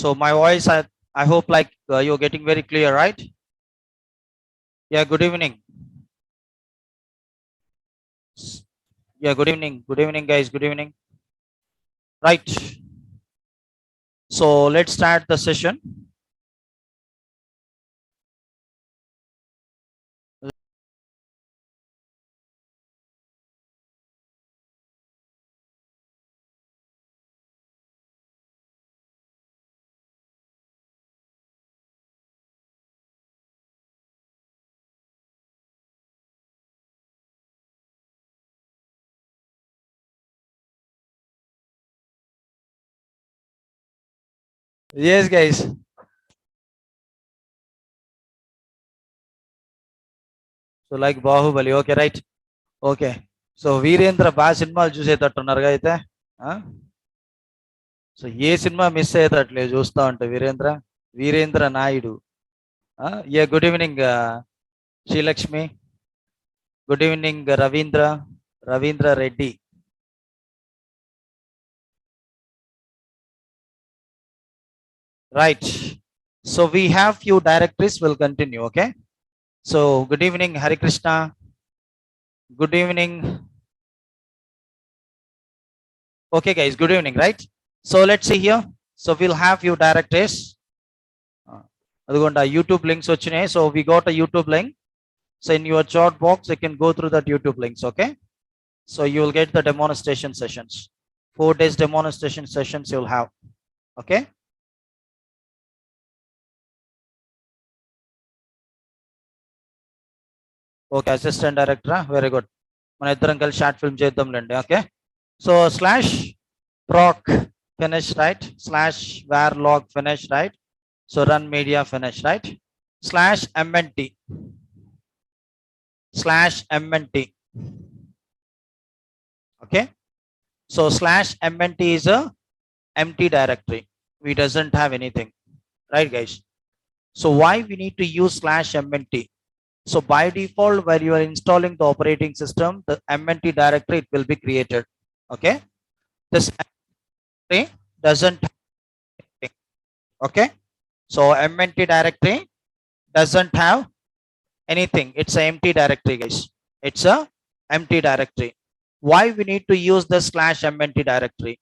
So my voice, I hope like you're getting very clear, right? Yeah, good evening. Yeah, good evening. Good evening, guys. Good evening. Right. So let's start the session. Yes, guys. So like Bahubali, okay, right? Okay. So Virendra బాగా సినిమాలు చూసేటట్టున్నారుగా అయితే so ఏ సినిమా miss అయ్యేటట్లేదు చూస్తా ఉంటే వీరేంద్ర నాయుడు ఏ good evening Srilakshmi good evening Ravindra Reddy right so we have few directories will continue, okay? So good evening Hari Krishna, good evening. Okay guys, good evening, right? So let's see here. So we'll have few directories. అదిగోండి YouTube links వచ్చినాయి. So we got a YouTube link. So in your chat box you can go through that YouTube links, okay? So you will get the demonstration sessions. 4 days demonstration sessions you'll have, okay? Okay assistant డైరెక్టరా very good మన ఇద్దరం కలిసి short film చేద్దాంలేండి okay so slash proc finish, right? Slash var log finish, right? So run media finish, right? Slash mnt okay? So slash mnt is a empty directory. We doesn't have anything, right guys? So why we need to use slash mnt? So by default, while you are installing the operating system, the mnt directory it will be created, okay? This directory doesn't have anything, okay? So mnt directory doesn't have anything. It's an empty directory, guys. It's a empty directory. Why we need to use the slash mnt directory?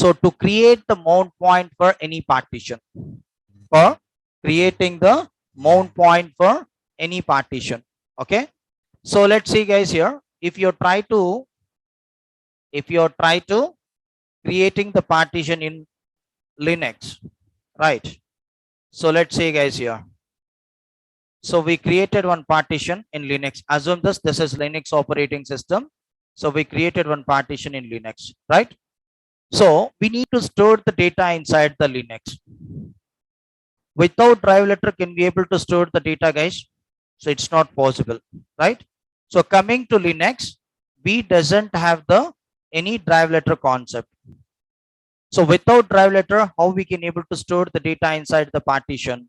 So to create the mount point for any partition, for creating the mount point for any partition, okay? So let's see guys here. If you try to creating the partition in Linux, right? So let's see guys here. So we created one partition in Linux. Assume this is Linux operating system. So we created one partition in Linux, right? So we need to store the data inside the Linux. Without drive letter can we able to store the data, guys? So it's not possible, right? So coming to Linux, we doesn't have the any drive letter concept. So without drive letter, how we can able to store the data inside the partition?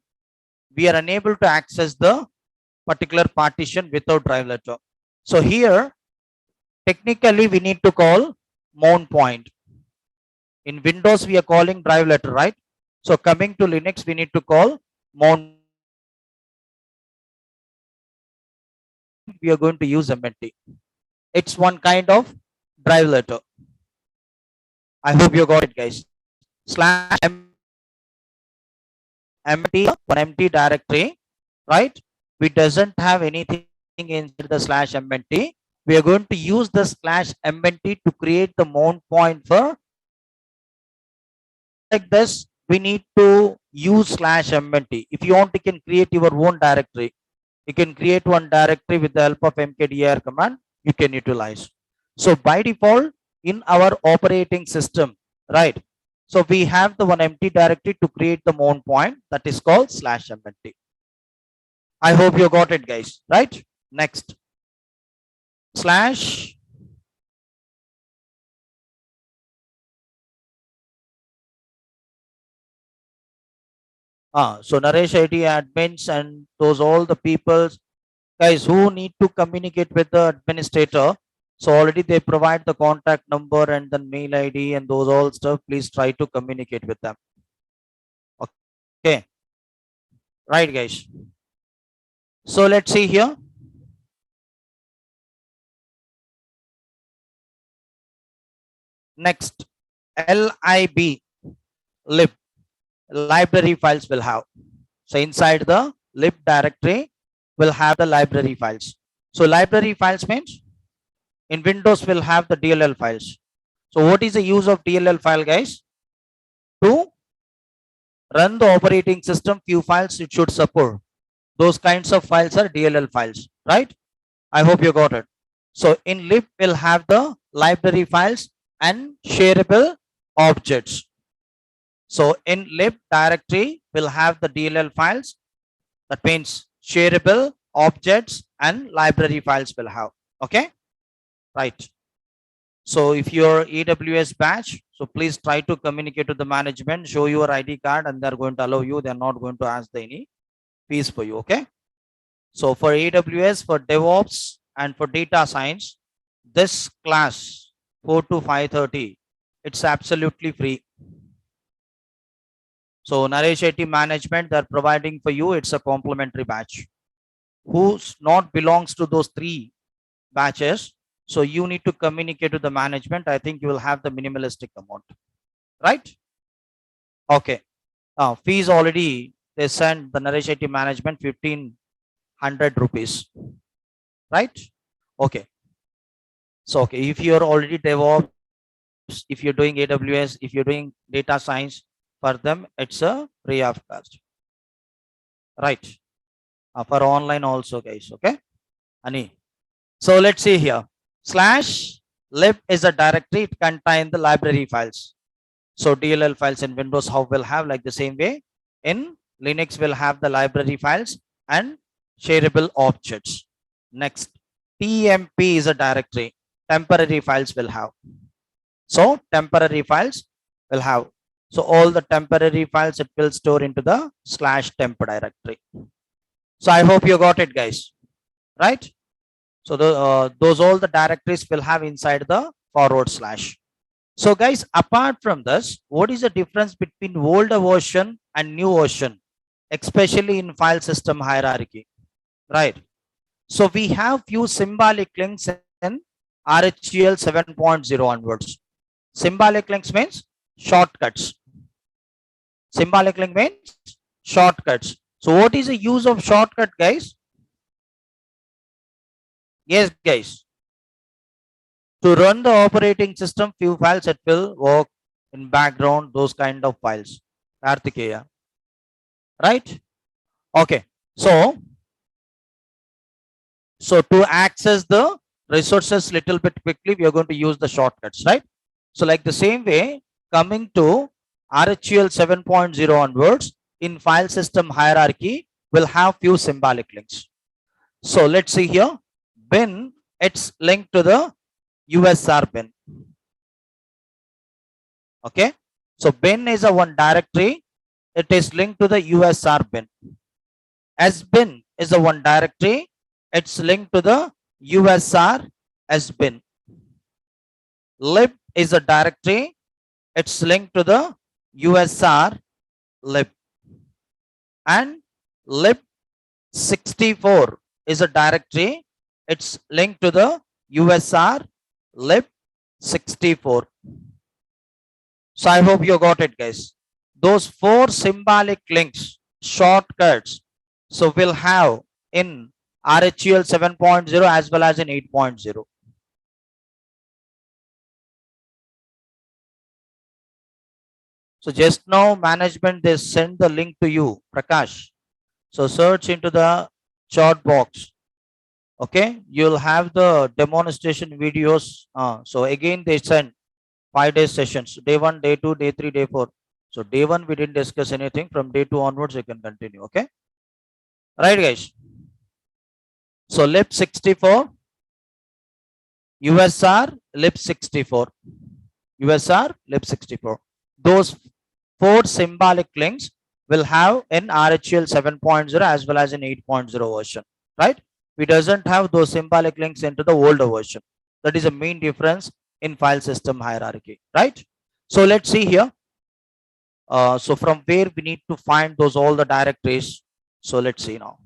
We are unable to access the particular partition without drive letter. So here, technically we need to call mount point. In Windows, we are calling drive letter, right? So coming to Linux, we need to call mount. We are going to use mnt. It's one kind of drive letter. I hope you got it, guys. Slash mnt, one empty directory, right? We doesn't have anything inside the slash mnt. We are going to use the slash mnt to create the mount point for like this. We need to use slash mnt. If you want, you can create your own directory. You can create one directory with the help of mkdir command. You can utilize. So by default in our operating system, right? So we have the one empty directory to create the mount point, that is called slash mnt. I hope you got it, guys, right? Next, slash so Naresh IT admins and those all the people guys who need to communicate with the administrator. So already they provide the contact number and the mail ID and those all stuff. Please try to communicate with them. Okay, right, guys. So let's see here. Next, lib library files will have. So inside the lib directory will have the library files. So library files means in Windows will have the DLL files. So what is the use of DLL file, guys? To run the operating system, few files it should support. Those kinds of files are DLL files, right? I hope you got it. So in lib will have the library files and shareable objects. So in lib directory will have the DLL files. That means shareable objects and library files will have. Okay, right. So if you're AWS batch, so please try to communicate to the management, show your ID card, and they're going to allow you. They're not going to ask any fees for you. Okay. So for AWS, for DevOps, and for data science, this class 4 to 5:30, it's absolutely free. So Naresh IT management, they're providing for you. It's a complimentary batch. Who's not belongs to those 3 batches, so you need to communicate to the management. I think you will have the minimalistic amount, right? Okay. Fees already they send the Naresh IT management 1,500 rupees, right? Okay. So okay, if you're already DevOps, if you're doing AWS, if you're doing data science, for them it's a free of cost, right? For online also, guys. Okay, Ani. So let's see here. Slash lib is a directory. It contains the library files. So DLL files in Windows how will have like the same way. In Linux will have the library files and shareable objects. Next, TMP is a directory. Temporary files will have. So temporary files will have. So all the temporary files it will store into the /temp directory. So I hope you got it, guys, right? So those all the directories will have inside the /. So guys, apart from this, what is the difference between older version and new version, especially in file system hierarchy, right? So we have few symbolic links in RHEL 7.0 onwards. Symbolic links means shortcuts. Symbolic link means shortcuts. So what is the use of shortcut, guys? Yes, guys. To run the operating system, few files it will work in background, those kind of files. Kartikeya. Right? Okay. So to access the resources little bit quickly, we are going to use the shortcuts, right? So like the same way, coming to RHEL 7.0 onwards, in file system hierarchy, will have few symbolic links. So let's see here. Bin, it's linked to the USR bin. Okay. So bin is a one directory. It is linked to the USR bin. As bin is a one directory. It's linked to the USR as bin. Lib is a directory. It's linked to the USR lib. And lib 64 is a directory. It's linked to the USR lib 64. So I hope you got it, guys. Those 4 symbolic links, shortcuts, so we'll have in RHEL 7.0 as well as in 8.0. So just now management, they send the link to you, Prakash. So search into the chat box. Okay, you'll have the demonstration videos. So again, they send 5-day sessions, day 1, day 2, day 3, day 4. So day 1, we didn't discuss anything. From day 2 onwards, you can continue. Okay, right, guys? So lib 64, USR lib 64, USR lib 64. Those 4 symbolic links will have in RHEL 7.0 as well as in 8.0 version, right? We doesn't have those symbolic links into the older version. That is the main difference in file system hierarchy, right? So let's see here. So from where we need to find those all the directories. So let's see now.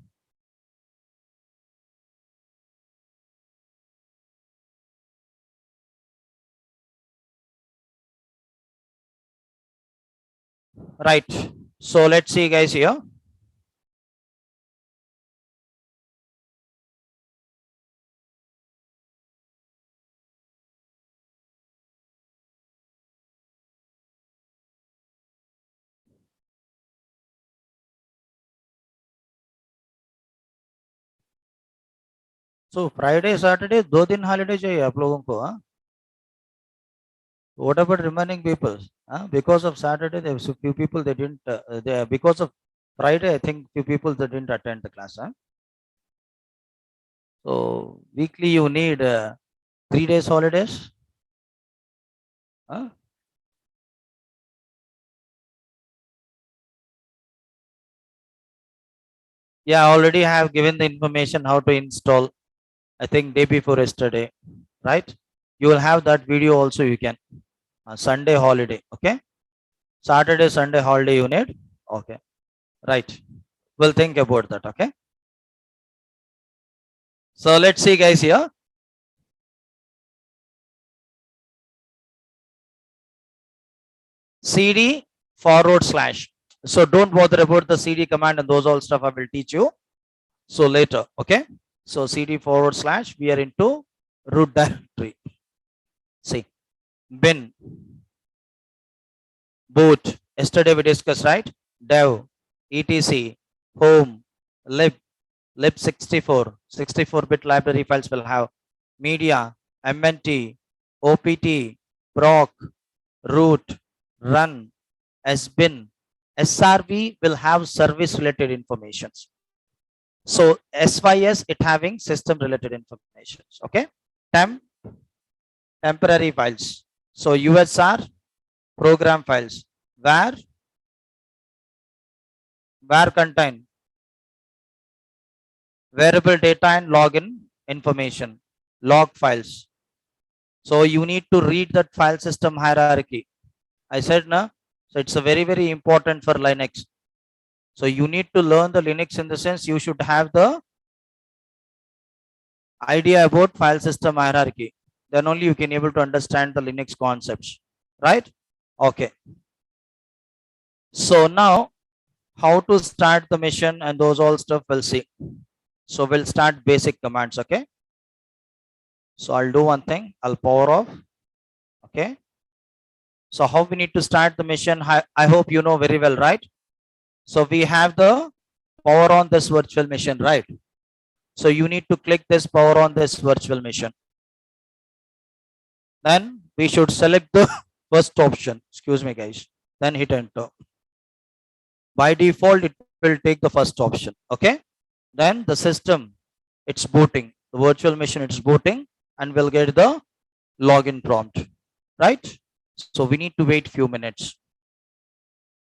Right. So let's see guys here. So Friday, Saturday, 2 दिन holiday चाहिए आप लोगों को, हाँ? What about remaining people? Huh? Because of Saturday, there was a few people they didn't. Because of Friday, I think few people they didn't attend the class. Huh? So weekly you need 3 days holidays. Huh? Yeah, I already have given the information how to install. I think day before yesterday, right? You will have that video also. You can Sunday holiday. Okay, Saturday, Sunday holiday you need. Okay, right. We'll think about that. Okay. So let's see, guys here. CD /. So don't bother about the CD command and those all stuff I will teach you. So later, okay. So CD /, we are into root directory. See, bin, boot. Yesterday we discussed, right? Dev, etc, home, lib, lib64, 64-bit library files will have media, mnt, opt, proc, root, run, sbin, srv will have service related information. So sys it having system related information. Okay. Temp, temporary files. So usr program files. Where contain variable data and login information. Log files. So you need to read that file system hierarchy. I said na. So it's a very important for Linux. So you need to learn the Linux in the sense you should have the idea about file system hierarchy. Then only you can able to understand the Linux concepts, right? Okay. So now how to start the mission and those all stuff we'll see. So we'll start basic commands. Okay. So I'll do one thing. I'll power off. Okay. So how we need to start the mission? I hope you know very well, right? So we have the power on this virtual machine, right? So you need to click this power on this virtual machine. Then we should select the first option. Excuse me, guys. Then hit enter. By default, it will take the first option. Okay. Then the system, it's booting. The virtual machine, it's booting, and we'll get the login prompt, right? So we need to wait few minutes.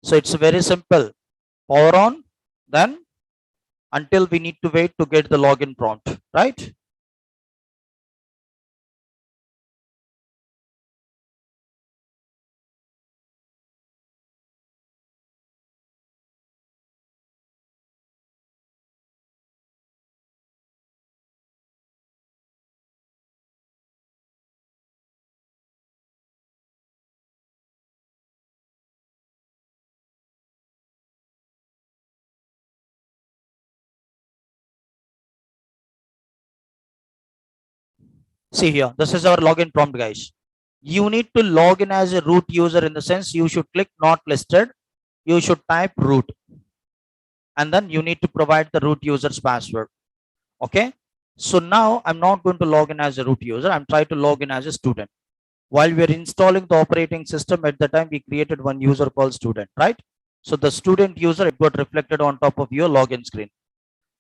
So it's very simple. Power on, then until we need to wait to get the login prompt, right? See here, this is our login prompt, guys. You need to log in as a root user in the sense you should click not listed. You should type root. And then you need to provide the root user's password. Okay. So now I'm not going to log in as a root user. I'm trying to log in as a student. While we're installing the operating system, at the time we created one user called student, right? So the student user, it got reflected on top of your login screen.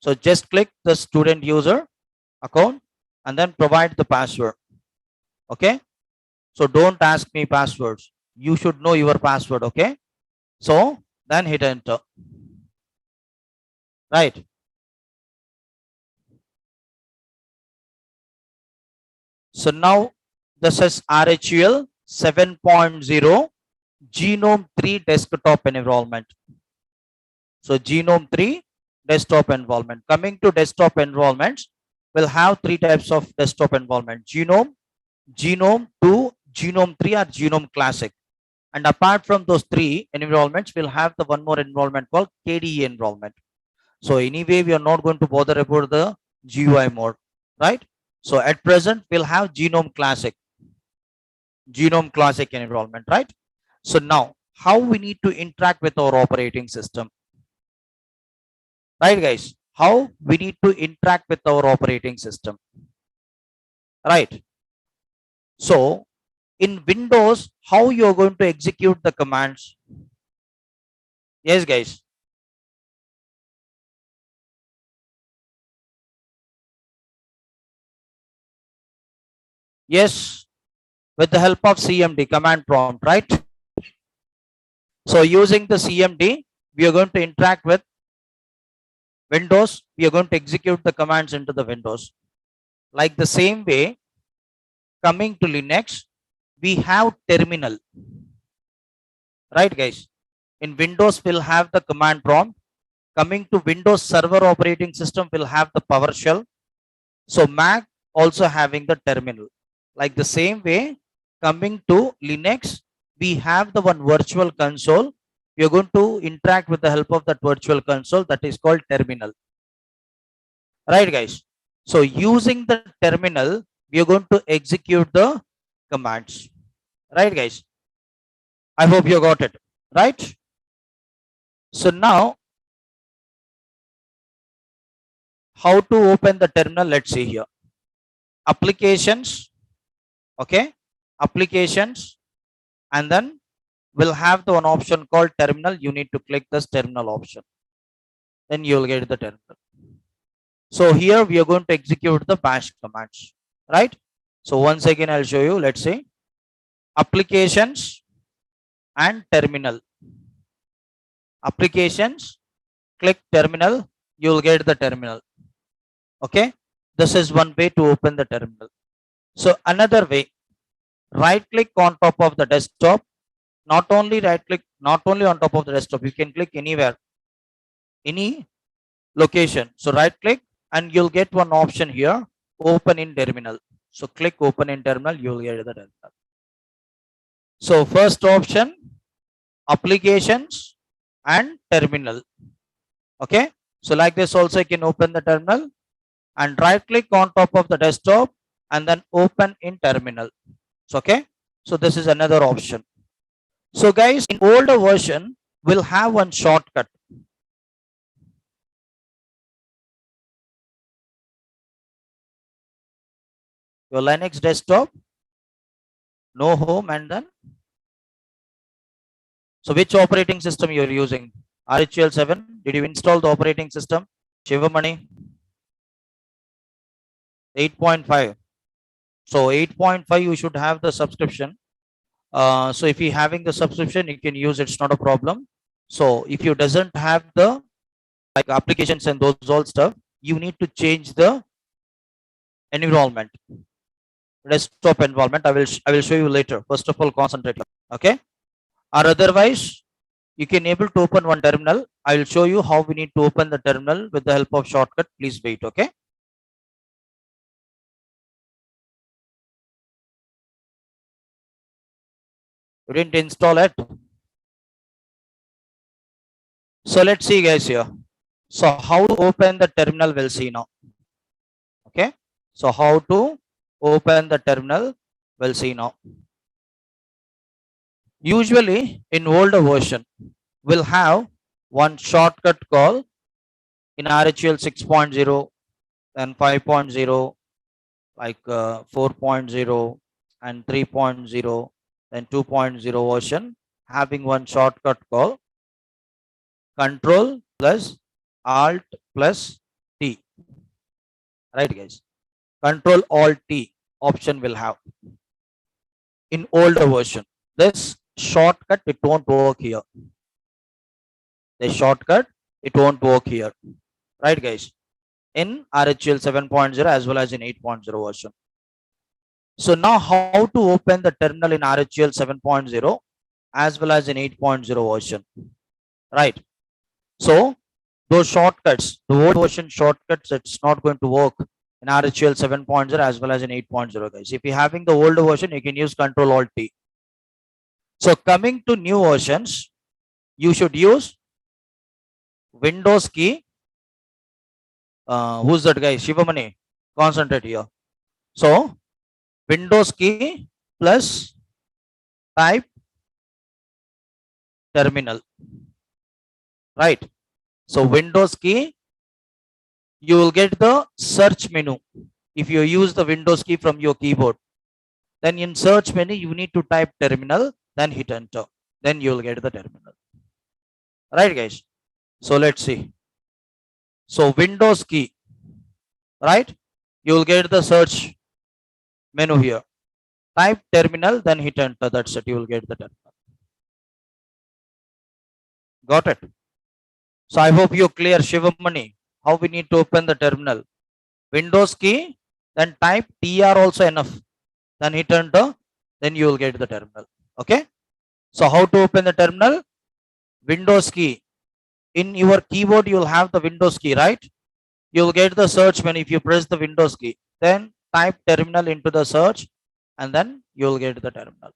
So just click the student user account and then provide the password. Okay. So don't ask me passwords. You should know your password. Okay. So then hit enter. Right. So now this is RHUL 7.0. Genome 3 desktop environment. So Genome 3 desktop environment. Coming to desktop environments, we'll have three types of desktop environment: Genome, Genome 2, Genome 3, or Genome Classic. And apart from those three environments, we'll have the one more environment called KDE environment. So anyway, we are not going to bother about the GUI mode, right? So at present, we'll have Genome Classic environment, right? So now, how we need to interact with our operating system, right, guys? How we need to interact with our operating system, right? So in Windows, how you're going to execute the commands? Yes, guys. Yes, with the help of CMD, command prompt, right? So using the CMD, we are going to interact with Windows. We are going to execute the commands into the Windows. Like the same way, coming to Linux, we have terminal, right, guys? In Windows, we'll have the command prompt. Coming to Windows Server operating system, we'll have the PowerShell. So Mac also having the terminal. Like the same way, coming to Linux, we have the one virtual console. We are going to interact with the help of that virtual console that is called terminal. Right, guys? So using the terminal, we are going to execute the commands. Right, guys? I hope you got it. Right? So now, how to open the terminal? Let's see here. Applications. Okay. Applications. And then we'll have the one option called terminal. You need to click this terminal option. Then you'll get the terminal. So here we are going to execute the bash commands, right? So once again, I'll show you. Let's say applications and terminal. Applications, click terminal, you'll get the terminal. Okay. This is one way to open the terminal. So another way, right click on top of the desktop. Not only right click, not only on top of the desktop, you can click anywhere, any location. So right click and you'll get one option here, open in terminal. So click open in terminal, you'll get the terminal. So first option, applications and terminal. Okay. So like this also you can open the terminal and right click on top of the desktop and then open in terminal. So, okay. So this is another option. So guys, in older version, we'll have one shortcut. Your Linux desktop, no home, and then. So which operating system you're using? RHL 7. Did you install the operating system? Shivamani. 8.5. So 8.5, you should have the subscription. So if you're having the subscription, you can use it's not a problem. So if you doesn't have the like applications and those all stuff, you need to change the environment, desktop environment. I will show you later. First of all, concentrate. Okay. Or otherwise, you can able to open one terminal. I will show you how we need to open the terminal with the help of shortcut. Please wait. Okay. You didn't install it. So let's see guys here. So how to open the terminal, we'll see now. Okay. So how to open the terminal, we'll see now. Usually in older version, we'll have one shortcut call in RHL 6.0, then 5.0, like 4.0 and 3.0, then 2.0 version, having one shortcut call Control plus Alt plus T. Right, guys? Control Alt T option will have in older version. This shortcut, it won't work here. The shortcut, it won't work here. Right, guys? In RHL 7.0 as well as in 8.0 version. So now how to open the terminal in RHL 7.0? as well as in 8.0 version, right? So those shortcuts, the old version shortcuts, it's not going to work in RHEL 7.0 as well as in 8.0, guys. If you're having the older version, you can use Control Alt T. So coming to new versions, you should use Windows key. Who's that guy? Shivamani. Concentrate here. So Windows key plus type terminal, right? So Windows key, you will get the search menu. If you use the Windows key from your keyboard, then in search menu, you need to type terminal, then hit enter. Then you will get the terminal. Right, guys? So let's see. So Windows key, right? You will get the search menu here. Type terminal, then hit enter. That's it. You will get the terminal. Got it? So I hope you clear, Shivamani, how we need to open the terminal. Windows key, then type TR also enough. Then hit enter, then you will get the terminal. Okay? So how to open the terminal? Windows key. In your keyboard, you will have the Windows key, right? You will get the search menu if you press the Windows key. Then type terminal into the search, and then you will get the terminal.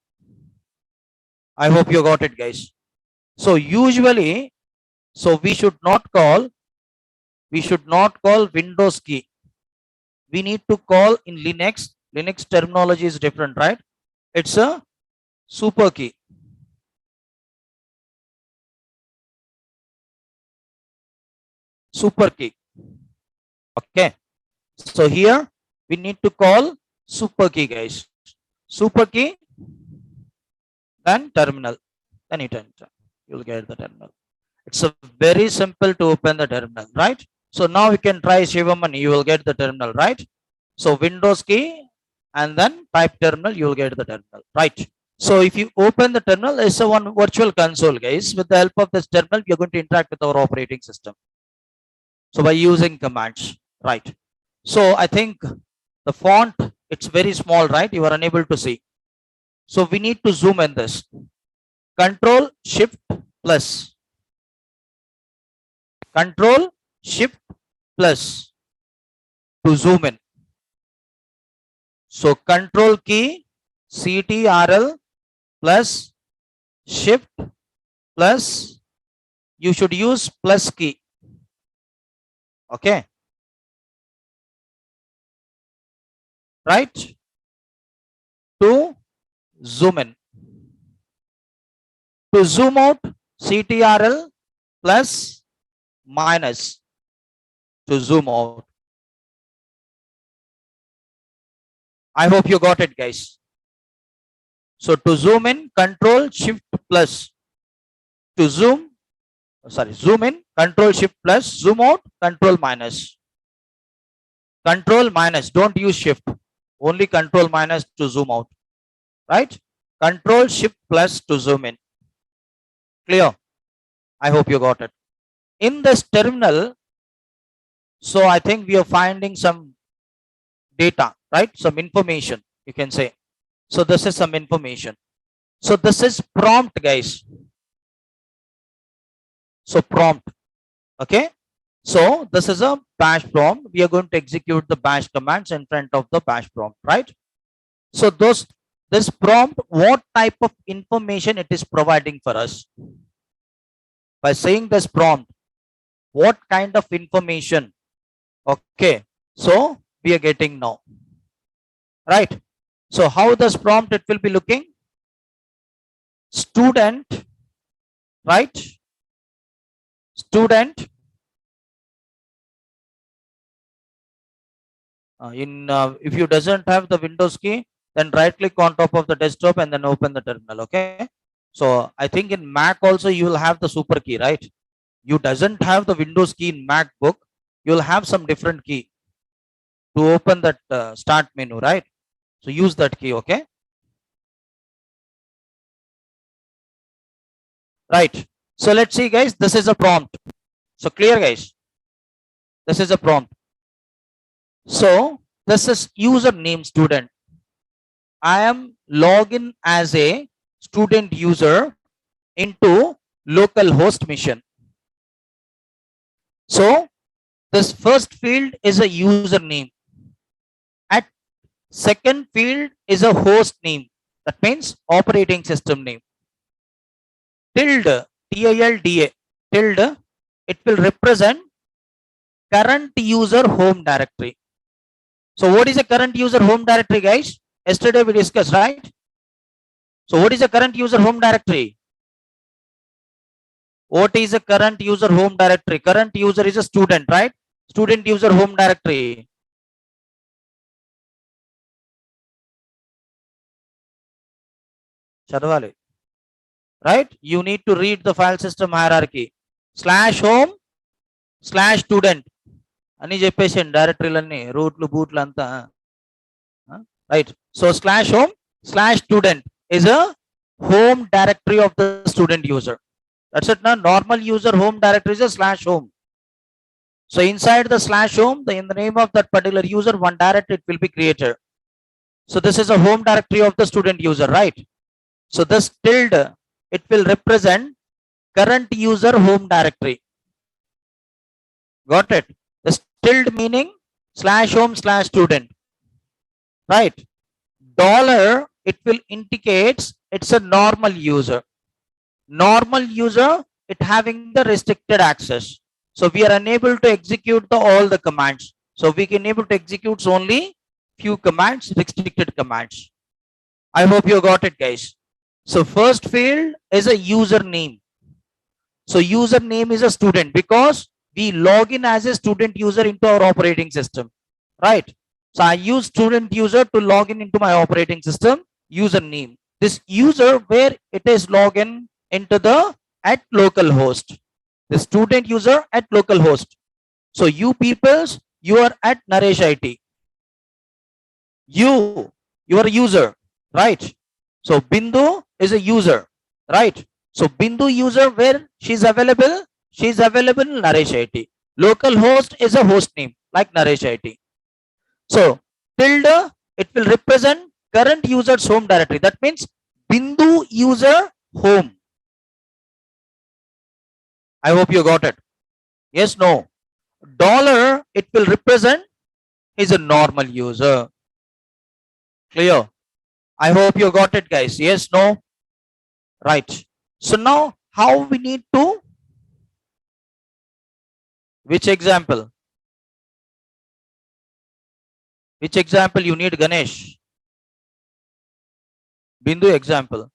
I hope you got it, guys. So usually, so we should not call Windows key. We need to call in Linux. Linux terminology is different, right? It's a super key. Super key. Okay. So here we need to call super key, guys. Super key, then terminal, then hit enter. You'll get the terminal. It's a very simple to open the terminal, right? So now we can try Shivamani. You will get the terminal, right? So Windows key and then type terminal, you will get the terminal, right? So if you open the terminal, it's a one virtual console, guys. With the help of this terminal, we are going to interact with our operating system. So by using commands, right? So I think the font, it's very small, right? You are unable to see. So we need to zoom in this. Control Shift plus. Control Shift plus to zoom in. So Control key, CTRL plus Shift plus, you should use plus key. Okay. Right? To zoom in. To zoom out, CTRL plus minus to zoom out. I hope you got it, guys. So to zoom in, Control Shift plus. To zoom in, Control Shift plus. Zoom out, Control minus. Control minus, don't use Shift. Only Control minus to zoom out. Right? Control Shift plus to zoom in. Clear? I hope you got it. In this terminal, so I think we are finding some data, right? Some information, you can say. So this is some information. So this is prompt, guys. So prompt. Okay. So this is a bash prompt. We are going to execute the bash commands in front of the bash prompt, right? So this prompt, what type of information it is providing for us? By saying this prompt, what kind of information? Okay. So we are getting now. Right. So how this prompt it will be looking? Student, right? Student if you doesn't have the Windows key, then right click on top of the desktop and then open the terminal. Okay. So I think in Mac also you will have the super key, right? You doesn't have the Windows key in MacBook, you will have some different key to open that start menu, right? So use that key. Okay. Right. So let's see, guys. This is a prompt. So clear, guys. This is a prompt. So this is username student. I am login as a student user into local host mission. So this first field is a username. At second field is a host name. That means operating system name. Tilde, tilde, tilde, it will represent current user home directory. So what is a current user home directory, guys? Yesterday we discussed, right? So what is a current user home directory? What is a current user home directory? Current user is a student, right? Student user home directory. చదవాలి, right? You need to read the file system hierarchy. Slash home slash student అని చెప్పేసి డైరెక్టరీలన్నీ రూట్లు బూట్లు అంతా, right? So slash home slash student is a home directory of the student user. That's it. Now normal user home directory is a slash home. So inside the slash home, in the name of that particular user, one directory will be created. So this is a home directory of the student user, right? So this tilde, it will represent current user home directory. Got it? This tilde meaning slash home slash student, right? Dollar, it will indicates it's a normal user. Normal user, it having the restricted access. So we are unable to execute all the commands. So we can able to execute only few commands, restricted commands. I hope you got it, guys. So first field is a username. So username is a student because we log in as a student user into our operating system, right? So I use student user to log in into my operating system username. This user where it is login into the at local host. The student user at local host. So you peoples, you are at Naresh IT. You are a user, right? So Bindu is a user, right? So Bindu user where she's available in Naresh IT. Local host is a host name like Naresh IT. So tilde, it will represent current user's home directory. That means Bindu user home. I hope you got it. Yes, no. Dollar, it will represent is a normal user. Clear? I hope you got it, guys. Yes, no? Right. So now how we need to, which example? Which example you need, Ganesh? Bindu example.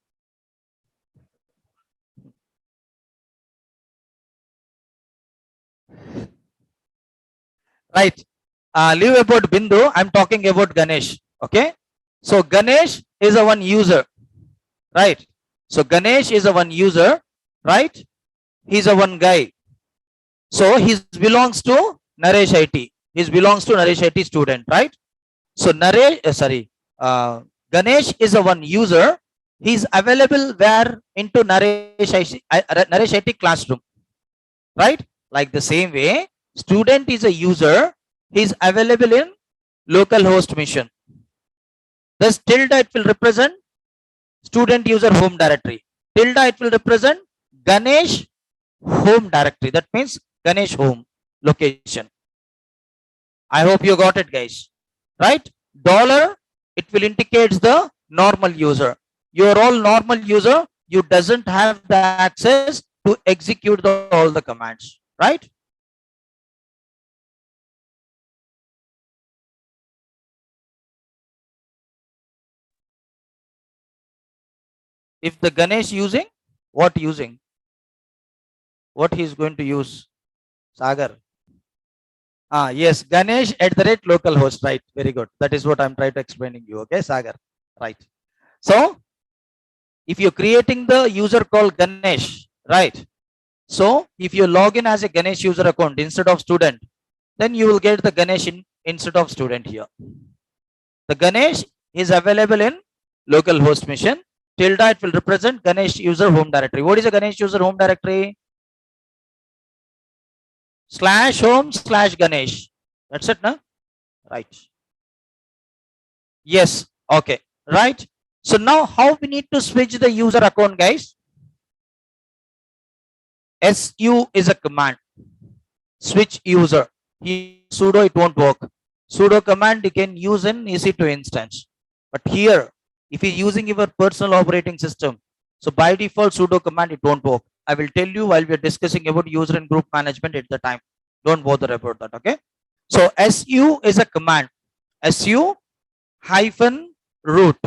Right. Leave about Bindu. I'm talking about Ganesh. Okay. So Ganesh is a one user, right? So Ganesh is a one user, right? He's a one guy. So he belongs to Naresh IT. He belongs to Naresh IT student, right? So Ganesh is a one user. He's available where into Naresh IT classroom, right? Like the same way, student is a user. He's available in local host mission. Thus tilde, it will represent student user home directory. Tilde, it will represent Ganesh home directory. That means Ganesh home location. I hope you got it, guys. Right? Dollar, it will indicate the normal user. You are all normal user. You doesn't have the access to execute all the commands, right? If the Ganesh using, what using? What he is going to use? Sagar. Yes, Ganesh at the rate localhost, right? Very good. That is what I'm trying to explaining you. Okay, Sagar, right? So if you're creating the user called Ganesh, right? So if you log in as a Ganesh user account instead of student, then you will get the Ganesh instead of student here. The Ganesh is available in local host mission. Tilde, it will represent Ganesh user home directory. What is a Ganesh user home directory? Slash home slash Ganesh. That's it, no? Right. Yes. Okay. Right. So now how we need to switch the user account, guys? su is a command. Switch user. Here sudo it won't work. Sudo command you can use in EC2 instance. But here, if you're using your personal operating system, so by default sudo command it won't work. I will tell you while we're discussing about user and group management at the time. Don't bother about that, okay? So su is a command. Su hyphen root,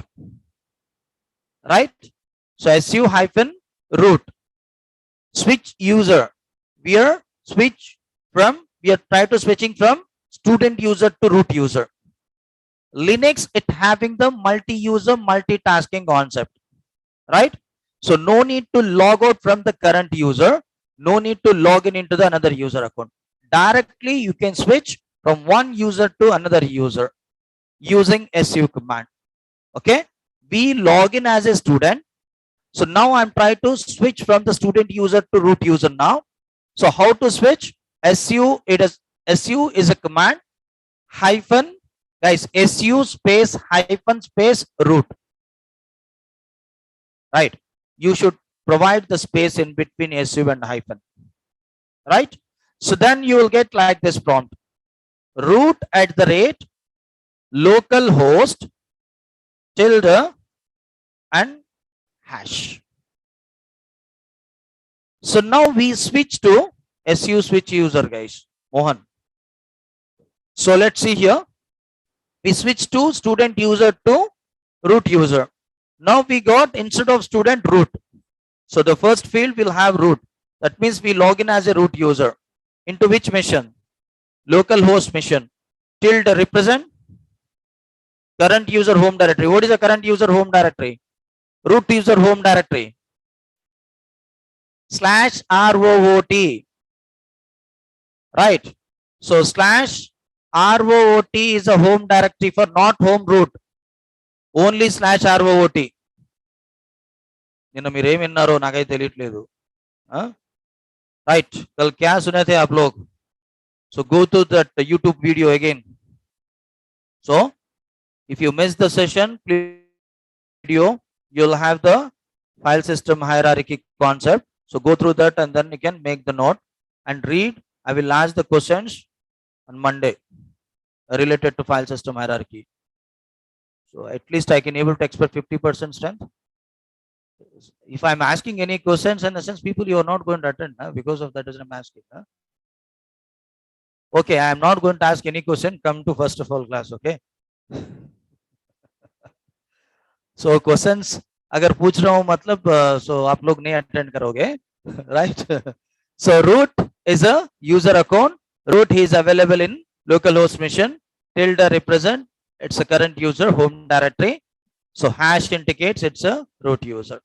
right? So su hyphen root. Switch user. We are trying to switching from student user to root user. Linux it having the multi-user multitasking concept, right? So no need to log out from the current user, no need to log in into the another user account. Directly you can switch from one user to another user using su command. Okay, we log in as a student. So now I'm trying to switch from the student user to root user now. So how to switch? su is a command hyphen, guys, su space hyphen space root, right? You should provide the space in between su and hyphen, right? So then you will get like this prompt: root at the rate local host tilde and hash. So now we switch to su switch user, guys. Mohan. So let's see here. We switch to student user to root user. Now we got instead of student root. So the first field will have root. That means we log in as a root user. Into which mission? Local host mission. Tilde represent current user home directory. What is the current user home directory? Root user home directory. /root. Right. So /root is a home directory for not home root. Only /root. నిన్న మీరేం విన్నారో నాకైతే తెలియట్లేదు. Right, कल क्या सुने थे आप लोग? So go to that YouTube video again. So if you miss the session, video, you'll have the file system hierarchy concept. So go through that and then you can make the note and read. I will ask the questions on Monday related to file system hierarchy. So at least I can able to expect 50% strength. If I'm asking any questions, in the sense people you are not going to attend, because of that I'm asking. Okay, I am not going to ask any question. Come to first of all class, okay? So questions अगर पूछ रहा हूँ मतलब so आप लोग नहीं attend करोगे, right? So root is a user account. Root is available in localhost mission. Tilde represent it's a current user home directory. So hash indicates it's a root user.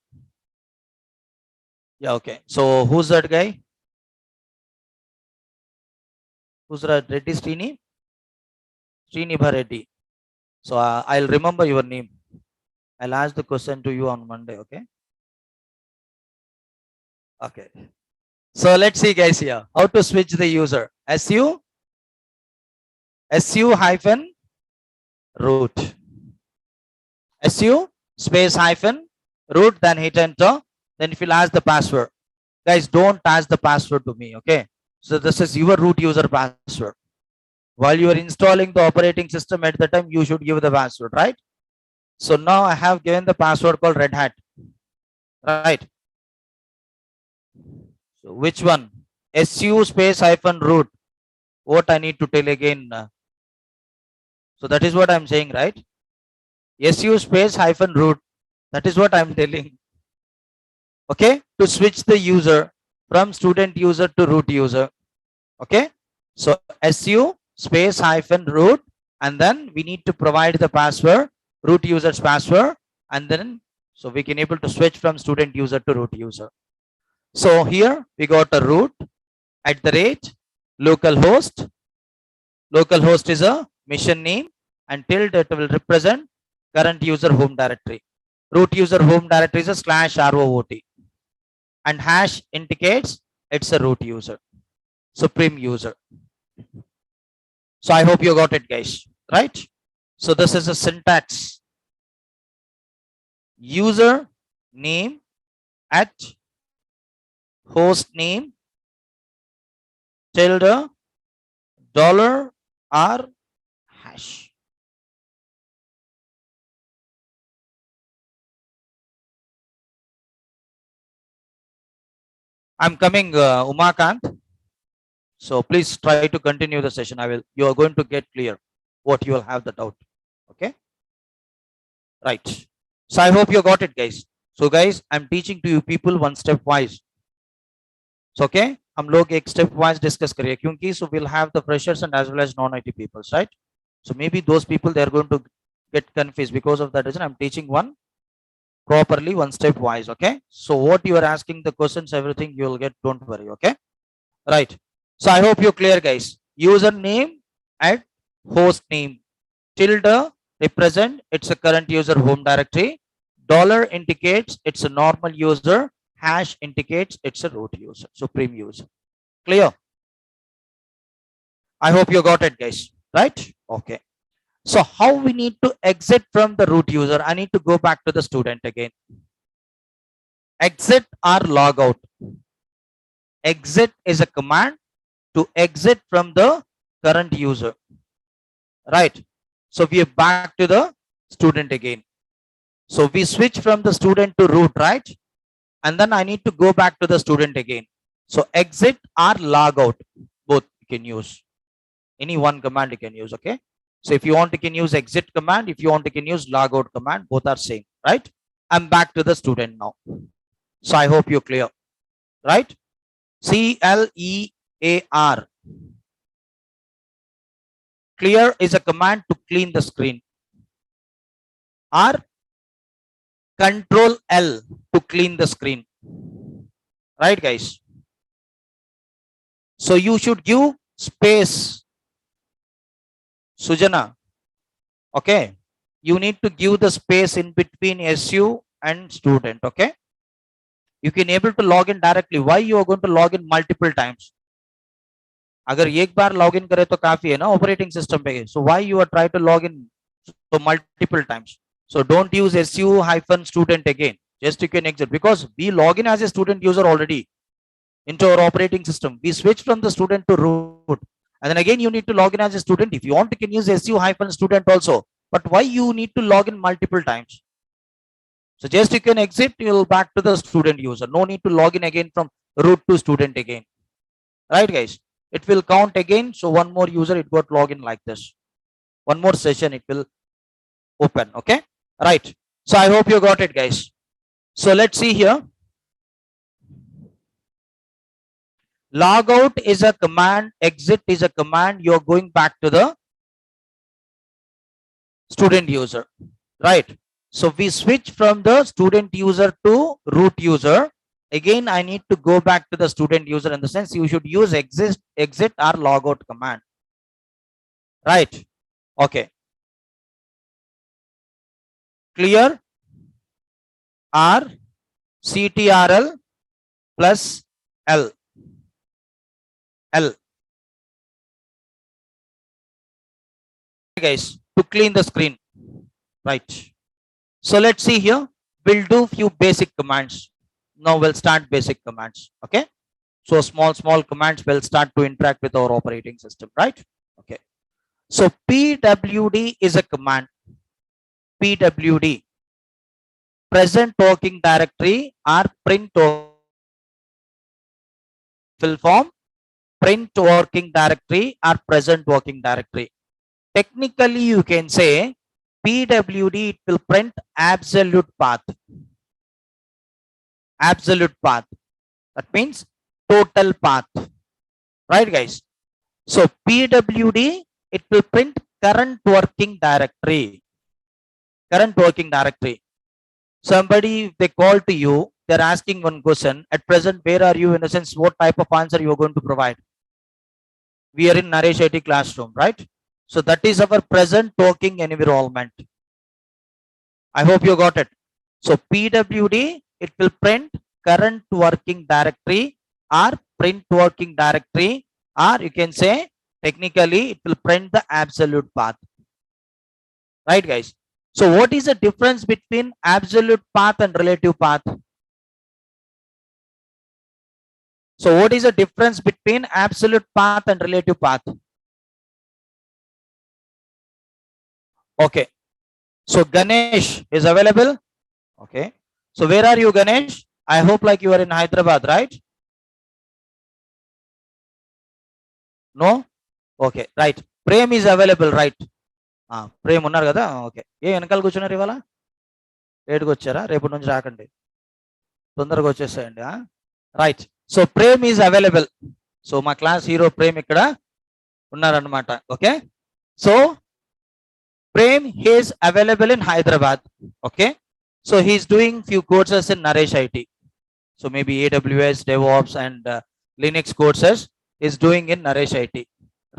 Yeah, okay. So who's that guy? Who's that? Reddy Srini? Srini Bhareddy. So I'll remember your name. I'll ask the question to you on Monday, okay? Okay. So let's see guys here. How to switch the user. su hyphen root. su space hyphen root, then hit enter. Then if you'll ask the password. Guys, don't ask the password to me, okay? So this is your root user password. While you are installing the operating system at the time, you should give the password, right? So now I have given the password called Red Hat, right? So which one? su space hyphen root. What I need to tell again? So that is what I'm saying, right? su space hyphen root. That is what I'm telling. Okay, to switch the user from student user to root user. Okay, so su space hyphen root, and then we need to provide the password, root user's password, and then so we can able to switch from student user to root user. So here we got a root at the rate localhost. Localhost is a mission name and tilde it will represent current user home directory. Root user home directory is a /root. And hash indicates it's a root user, supreme user. So I hope you got it, guys, right? So this is a syntax. User name at host name tilde, dollar, or hash. I'm coming, Umakant. So please try to continue the session. You are going to get clear what you will have the doubt. Okay. Right. So I hope you got it, guys. So guys, I'm teaching to you people one step wise. So okay, हम लोग एक step wise discuss करेंगे क्योंकि so we'll have the freshers and as well as non-IT people, right? So maybe those people they are going to get confused because of that reason. I'm teaching one properly, one step wise. Okay. So what you are asking the questions, everything you will get. Don't worry. Okay. Right. So I hope you're clear, guys. Username and host name. Tilde represent it's a current user home directory. Dollar indicates it's a normal user. Hash indicates it's a root user, supreme user. Clear? I hope you got it, guys. Right? Okay. So how we need to exit from the root user? I need to go back to the student again. Exit or log out. Exit is a command to exit from the current user. Right? So we are back to the student again. So we switch from the student to root, right? And then I need to go back to the student again. So exit or log out, both you can use. Any one command you can use, okay? So if you want, you can use exit command. If you want, you can use log out command. Both are same, right? I'm back to the student now. So I hope you're clear, right? CLEAR. Clear is a command to clean the screen. Or Control L to clean the screen. Right, guys? So you should give space. Sujana. Okay. You need to give the space in between SU and student. Okay. You can able to log in directly. Why you are going to log in multiple times? अगर एक बार log in करे तो काफी है ना operating system पे. So why you are trying to log in so multiple times? So don't use SU-student again. Just you can exit because we log in as a student user already into our operating system. We switch from the student to root. And then again, you need to log in as a student. If you want, you can use SU-student also. But why you need to log in multiple times? So just you can exit, you'll back to the student user. No need to log in again from root to student again. Right, guys? It will count again. So one more user, it got login like this. One more session, it will open. Okay. Right. So I hope you got it, guys. So let's see here. Log out is a command. Exit is a command. You're going back to the student user. Right. So we switch from the student user to root user. Again, I need to go back to the student user. In the sense, you should use exit or logout command. Right. Okay. Clear? R CTRL plus L. L. Guys, to clean the screen. Right. So let's see here. We'll do few basic commands. Now we'll start basic commands. Okay. So small commands will start to interact with our operating system. Right. Okay. So PWD is a command. PWD. Present working directory or print full form. Print working directory or present working directory. Technically, you can say PWD, it will print absolute path. Absolute path. That means total path. Right, guys? So PWD, it will print current working directory. Current working directory. Somebody, if they call to you, they're asking one question. At present, where are you? In a sense, what type of answer you are going to provide? We are in Naresh IT classroom, right? So that is our present working environment. I hope you got it. So PWD, it will print current working directory or print working directory, or you can say technically it will print the absolute path. Right, guys? So what is the difference between absolute path and relative path? So what is the difference between absolute path and relative path? Okay. So Ganesh is available. Okay. So where are you, Ganesh? I hope like you are in Hyderabad, right? No? Okay, right. Prem is available, right? Prem ఉన్నారు కదా okay ఏ వెనకాల కూర్చున్నారు ఇవాళ లేట్గా వచ్చారా రేపటి నుంచి రాకండి తొందరగా వచ్చేసేయండి right so Prem is available so మా క్లాస్ హీరో ప్రేమ్ ఇక్కడ ఉన్నారనమాట okay so Prem he's available in Hyderabad okay so he's doing few courses in Naresh IT so maybe AWS DevOps and Linux courses is doing in Naresh IT,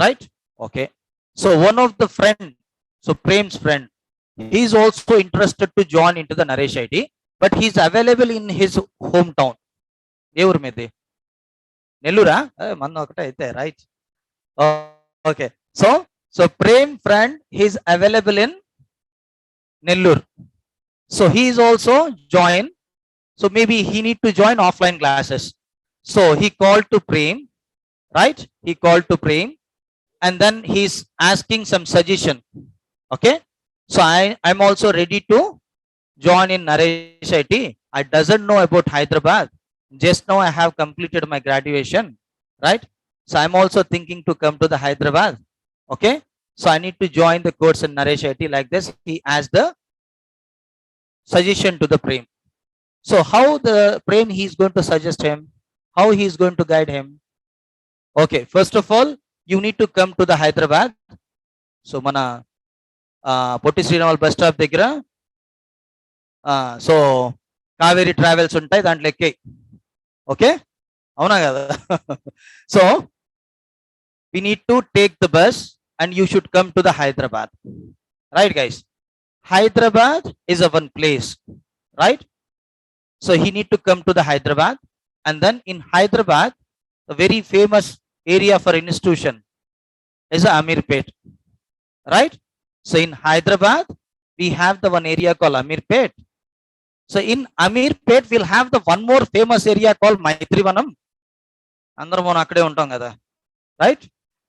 right? Okay. So one of the friend, so Prem's friend, he is also interested to join into the Naresh IT, but he is available in his hometown. Evuru midi Nellura manna okate aithe right. Okay. So Prem friend, he is available in Nellore. So he is also join. So maybe he need to join offline classes. So he called to Prem, right? He called to Prem and then he's asking some suggestion. Okay. So I'm also ready to join in Naresh IT. I doesn't know about Hyderabad. Just now I have completed my graduation, right? So I'm also thinking to come to the Hyderabad. Okay. So I need to join the course in Naresh IT like this. He asked the suggestion to the Prem. So how the Prem he is going to suggest him? How he is going to guide him? Okay, first of all, you need to come to the Hyderabad. So mana Potti Srinaval bus stop దగ్గర so Kaveri travels ఉంటాయి దాంట్లో ఎక్కి okay అవునా కదా so we need to take the bus and you should come to the Hyderabad, right guys? Hyderabad is a one place, right? So he need to come to the Hyderabad, and then in Hyderabad, a very famous area for institution is Amirpet, right? So in Hyderabad, we have the one area called Amirpet. So in Amirpet, we'll have the one more famous area called Maitrivanam. Andaram మనం అక్కడే ఉంటాం కదా, right?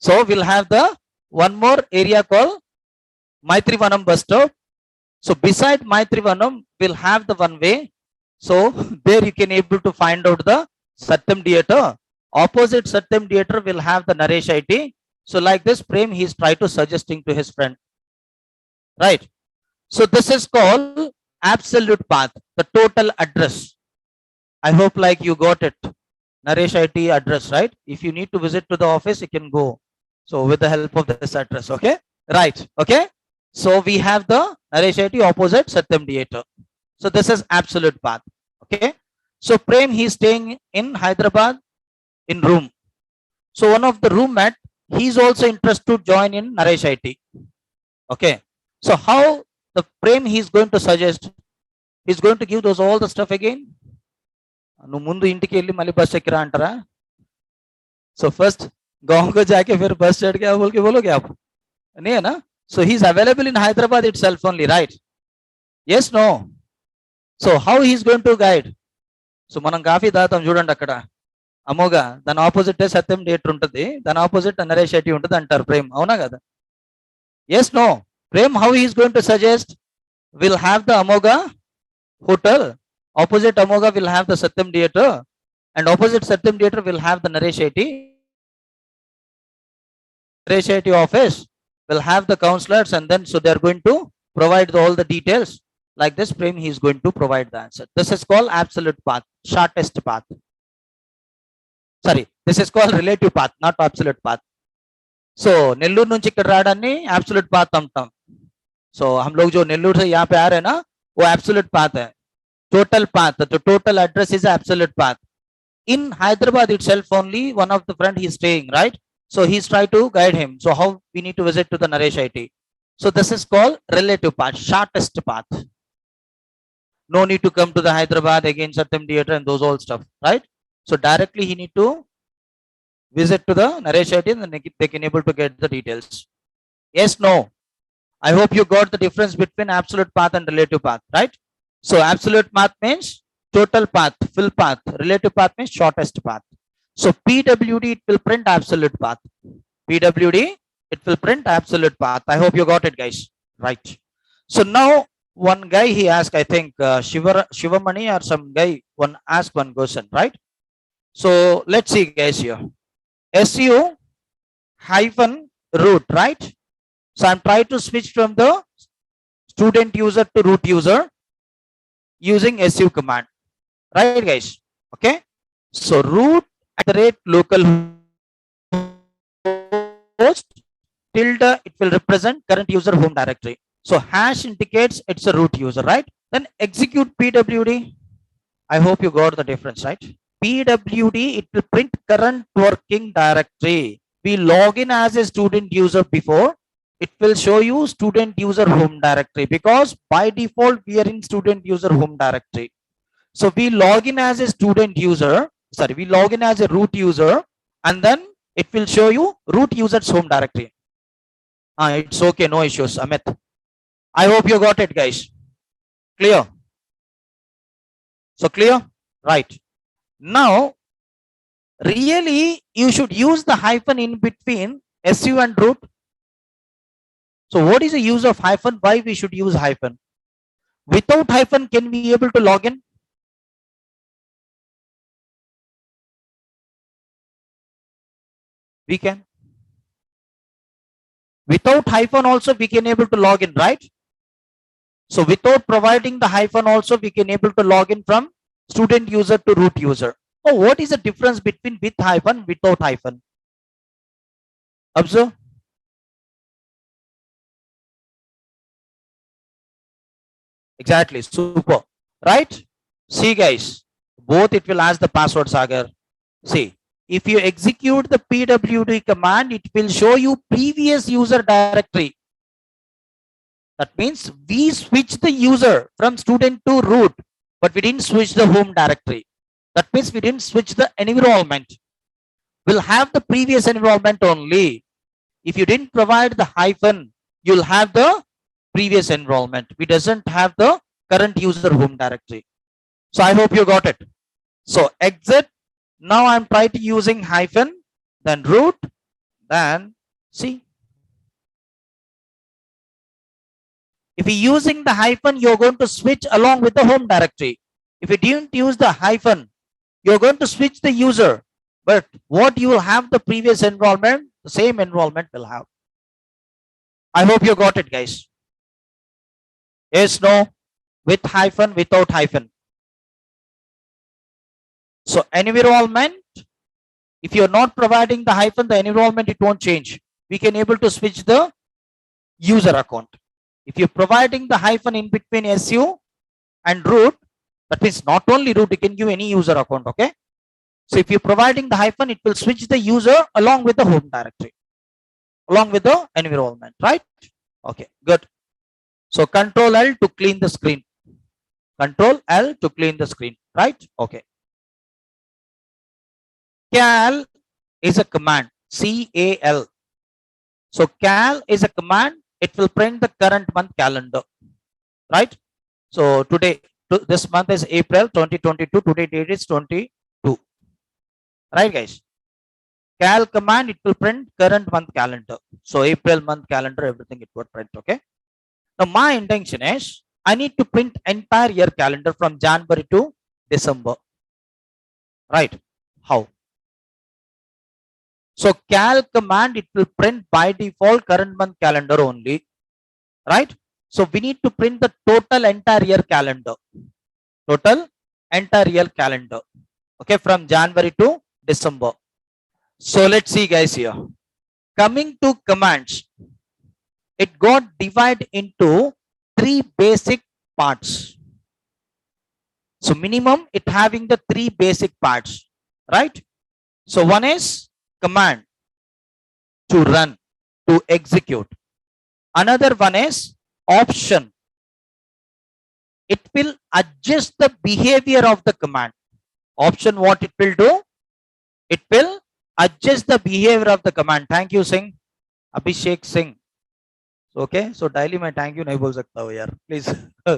So we'll have the one more area called Maitrivanam bus stop. So beside Maitrivanam, we'll have the one way. So there you can able to find out the Satyam Theatre. Opposite Satyam Theatre will have the Naresh IT. So like this, Prem he is try to suggesting to his friend, right? So this is called absolute path, the total address. I hope like you got it. Naresh IT address, right? If you need to visit to the office, you can go. So with the help of this address, okay? Right, okay? So we have the Naresh IT opposite Satyam Theatre. So this is absolute path. Okay. So Prem he is staying in Hyderabad in room. So one of the roommate he is also interested to join in Naresh IT. Okay. So how the Prem he is going to suggest? He is going to give those all the stuff again. నువ్వు ముందు ఇంటికి వెళ్ళి మళ్ళీ bus ఎక్కిరా అంటారా? So first गांव को जाके फिर बस चढ़ के बोल के बोलोगे आप नहीं है ना? So he is available in Hyderabad itself only, right? Yes, no. So how he's going to guide? So మనం కాఫీ తాగుతాం చూడండి అక్కడ అమోగా, దాని ఆపోజిట్ సత్యం థియేటర్ ఉంటుంది, దాని ఆపోజిట్ నరేష్ శెట్టి ఉంటుంది అంటారు ప్రేమ్, అవునా కదా? Yes no? Prem how he's going to suggest? Will have the Amoga hotel, opposite Amoga will have the Satyam theatre, and opposite Satyam theatre will have the Naresh Shetty office, will have the counselors, and then so they are going to provide all the details. Like this, Prem he is going to provide the answer. This is called absolute path, shortest path. Sorry, this is called relative path, not absolute path. So Nellore nunchi ikkada raadani absolute path antam. So हम लोग जो Nellore से यहाँ पे आ रहे हैं ना, वो absolute path है. Total path, the total address is absolute path. In Hyderabad itself only, one of the friend he is staying, right? So he's trying to guide him. So how we need to visit to the Naresh IT. So this is called relative path, shortest path. No need to come to the Hyderabad again, Satyam Theatre and those all stuff, right? So directly he need to visit to the Naresh IT and then they can able to get the details. Yes, no? I hope you got the difference between absolute path and relative path, right? So absolute path means total path, full path. Relative path means shortest path. So PWD, it will print absolute path. PWD, it will print absolute path. I hope you got it, guys. Right. So now one guy, he asked, I think Shivamani or some guy, one asked one question, right? So let's see, guys, here. SU hyphen root, right? So I'm trying to switch from the student user to root user using SU command, right, guys? Okay. So root at the rate localhost tilde, it will represent current user home directory. So hash indicates it's a root user, right? Then execute PWD. I hope you got the difference, right? PWD, it will print current working directory. We log in as a student user before, it will show you student user home directory, because by default we are in student user home directory. So we log in as a student user, sorry, we log in as a root user, and then it will show you root user's home directory. It's okay, no issues, Amit. I hope you got it, guys. Clear? So clear? Right. Now, really, you should use the hyphen in between SU and root. So what is the use of hyphen? Why we should use hyphen? Without hyphen, can we be able to log in? We can. Without hyphen also, we can able to log in, right? So without providing the hyphen also, we can able to log in from student user to root user. Oh, what is the difference between with hyphen, without hyphen? Observe. Exactly. Super. Right? See, guys, both it will ask the password, Sagar. See, if you execute the PWD command, it will show you previous user directory. That means we switch the user from student to root, but we didn't switch the home directory. That means we didn't switch the environment. We'll have the previous environment only. If you didn't provide the hyphen, you'll have the previous environment. We doesn't have the current user home directory. So I hope you got it. So exit. Now I'm trying to using hyphen, then root, then see. If you're using the hyphen, you're going to switch along with the home directory. If you didn't use the hyphen, you're going to switch the user. But what you will have the previous enrollment, the same enrollment will have. I hope you got it, guys. Yes, no, with hyphen, without hyphen. So environment, if you're not providing the hyphen, the environment, it won't change. We can able to switch the user account. If you're providing the hyphen in between SU and root, that means not only root, you can give any user account, okay? So if you're providing the hyphen, it will switch the user along with the home directory, along with the environment, right? Okay, good. So Control L to clean the screen. Control L to clean the screen, right? Okay. Cal is a command, C-A-L. So cal is a command, it will print the current month calendar, right? So today, this month is April 2022, today date is 22, right, guys? Cal command, it will print current month calendar. So April month calendar, everything it would print, okay? Now my intention is, I need to print entire year calendar from January to December, right? How? So cal command, it will print by default current month calendar only, right? So we need to print the total entire year calendar, total entire year calendar, okay, from January to December. So let's see, guys, here. Coming to commands, it got divided into 3 basic parts. So minimum, it having the 3 basic parts, right? So one is command to run, to execute. Another one is option. It will adjust the behavior of the command. Option, what it will do? It will adjust the behavior of the command. Thank you, Singh. Abhishek Singh. Okay, so daily मैं thank you नहीं बोल सकता हूँ यार, please.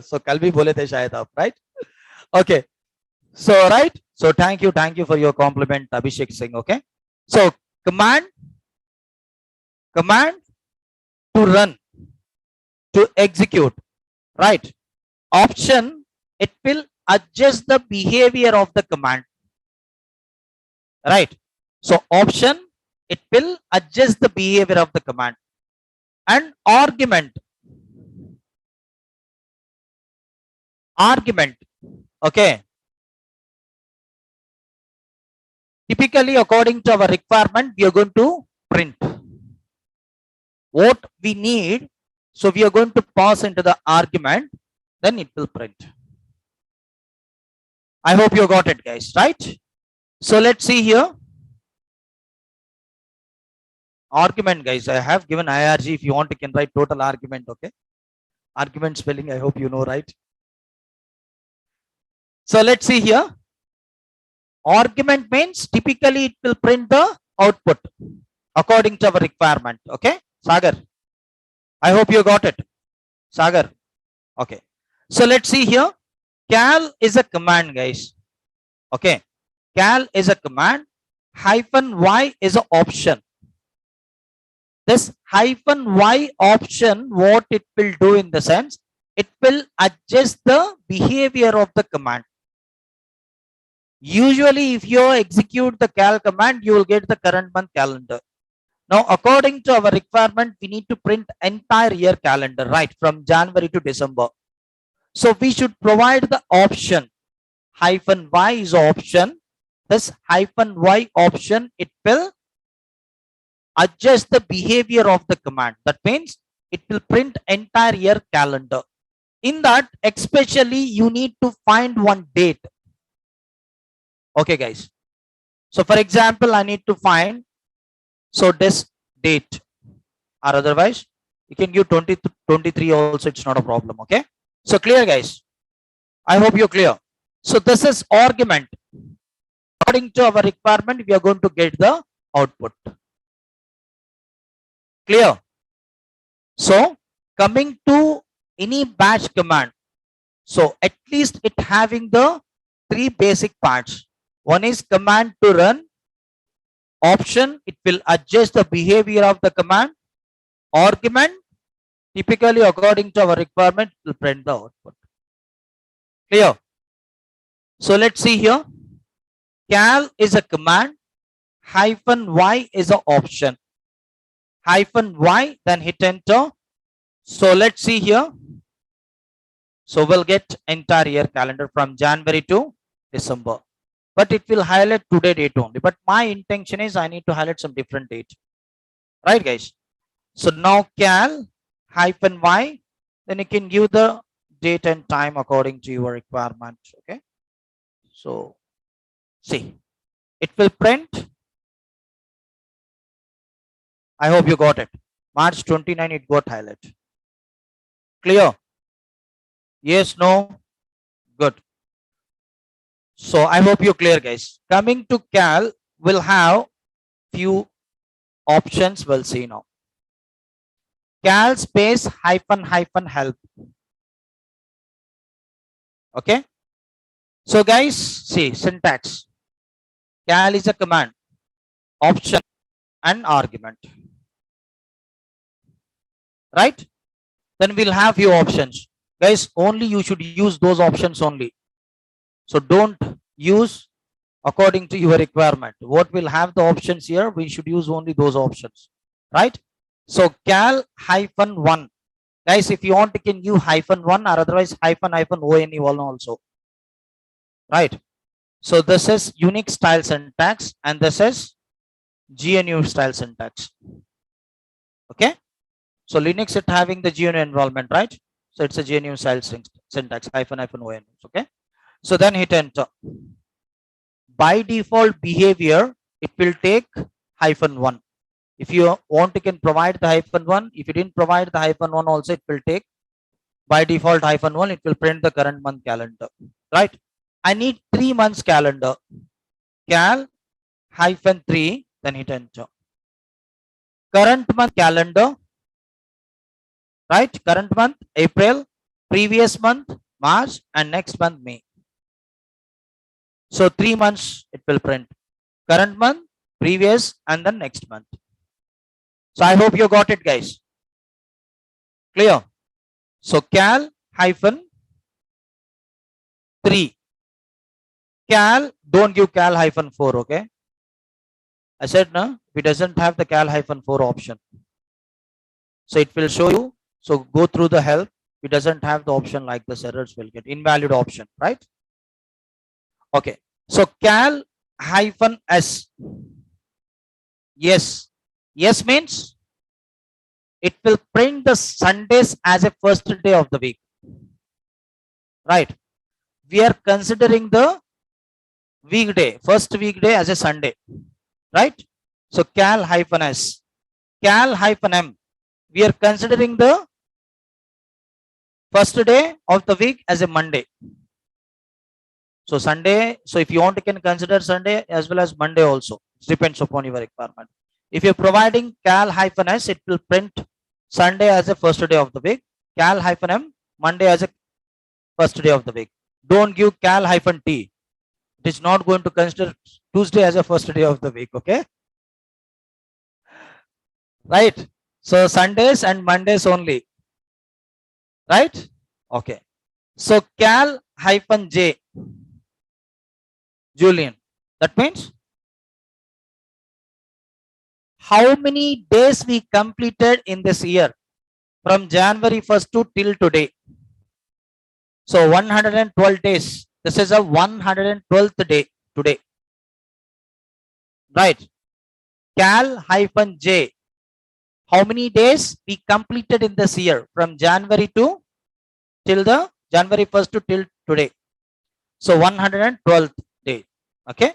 So कल भी बोले थे शायद आप, right? Okay. So right, So thank you for your compliment, Abhishek Singh. Okay. So command to run, to execute, right? Option, it will adjust the behavior of the command, right? So option, it will adjust the behavior of the command. And argument, okay, typically according to our requirement we are going to print what we need. So we are going to pass into the argument, then it will print. I hope you got it, guys, right? So let's see here. Argument, guys, I have given IRG. If you want, you can write total argument. Okay, argument spelling, I hope you know, right? So let's see here. Argument means typically it will print the output according to our requirement. Okay, Sagar, I hope you got it, Sagar. Okay, so let's see here. Cal is a command, guys. Okay, cal is a command. Hyphen y is an option. This hyphen y option, what it will do in the sense, it will adjust the behavior of the command. Usually if you execute the cal command, you will get the current month calendar. Now according to our requirement, we need to print entire year calendar, right, from January to December. So we should provide the option hyphen y is option. This hyphen y option, it will adjust the behavior of the command. That means it will print entire year calendar. In that, especially you need to find one date. Okay, guys. So for example, I need to find, so this date, or otherwise you can give 20 to 23 also, it's not a problem. Okay, so clear, guys? I hope you're clear. So this is argument. According to our requirement, we are going to get the output. Clear? So coming to any batch command, so at least it having the three basic parts. One is command to run. Option, it will adjust the behavior of the command. Argument, typically according to our requirement, it will print the output. Clear? So let's see here. Cal is a command. Hyphen y is an option. Hyphen y, then hit enter. So let's see here. So we'll get entire year calendar from January to December. But it will highlight today date only. But my intention is I need to highlight some different date. Right, guys? So now cal hyphen y, then you can give the date and time according to your requirement. Okay. So see, it will print. I hope you got it. March 29, it got highlight. Clear? Yes, no? Good. So I hope you're clear, guys. Coming to cal, we'll have few options. We'll see now. Cal space hyphen hyphen help. Okay. So guys, see syntax. Cal is a command, option and argument. Right? Then we'll have few options. Guys, only you should use those options only. So don't use according to your requirement. What will have the options here, we should use only those options. Right? So cal hyphen 1. Guys, if you want, you can use hyphen 1 or otherwise hyphen one also. Right? So this is Unix style syntax and this is GNU style syntax. Okay. So Linux, it having the GNU environment, right? So it's a GNU style syntax hyphen one. Okay. So then hit enter. By default behavior, it will take hyphen 1. If you want, you can provide the hyphen 1. If you didn't provide the hyphen 1 also, it will take by default hyphen 1. It will print the current month calendar. Right? I need 3 months calendar. Cal hyphen 3, then hit enter. Current month calendar. Right? Current month, April, previous month, March, and next month, May. So 3 months it will print. Current month, previous, and then next month. So I hope you got it, guys. Clear? So cal hyphen 3. Cal, don't give cal hyphen 4, okay? I said no, it doesn't have the cal hyphen 4 option. So it will show you. So go through the help. It doesn't have the option like this, errors will get invalid option, right? Okay. So cal hyphen s. Yes. Yes means it will print the Sundays as a first day of the week. Right. We are considering the weekday, first weekday as a Sunday. Right. So cal hyphen s. Cal hyphen m. We are considering the first day of the week as a Monday. So Sunday, so if you want, you can consider Sunday as well as Monday also. It depends upon your requirement. If you're providing cal hyphen s, it will print Sunday as a first day of the week. Cal hyphen m, Monday as a first day of the week. Don't give cal hyphen t. It is not going to consider Tuesday as a first day of the week. Okay. Right. So Sundays and Mondays only. Right. Okay. So cal hyphen j. Julian. That means how many days we completed in this year from January 1st to till today. So 112 days. This is a 112th day today. Right. Cal hyphen j. How many days we completed in this year from January to till the January 1st to till today. So 112th day. Okay.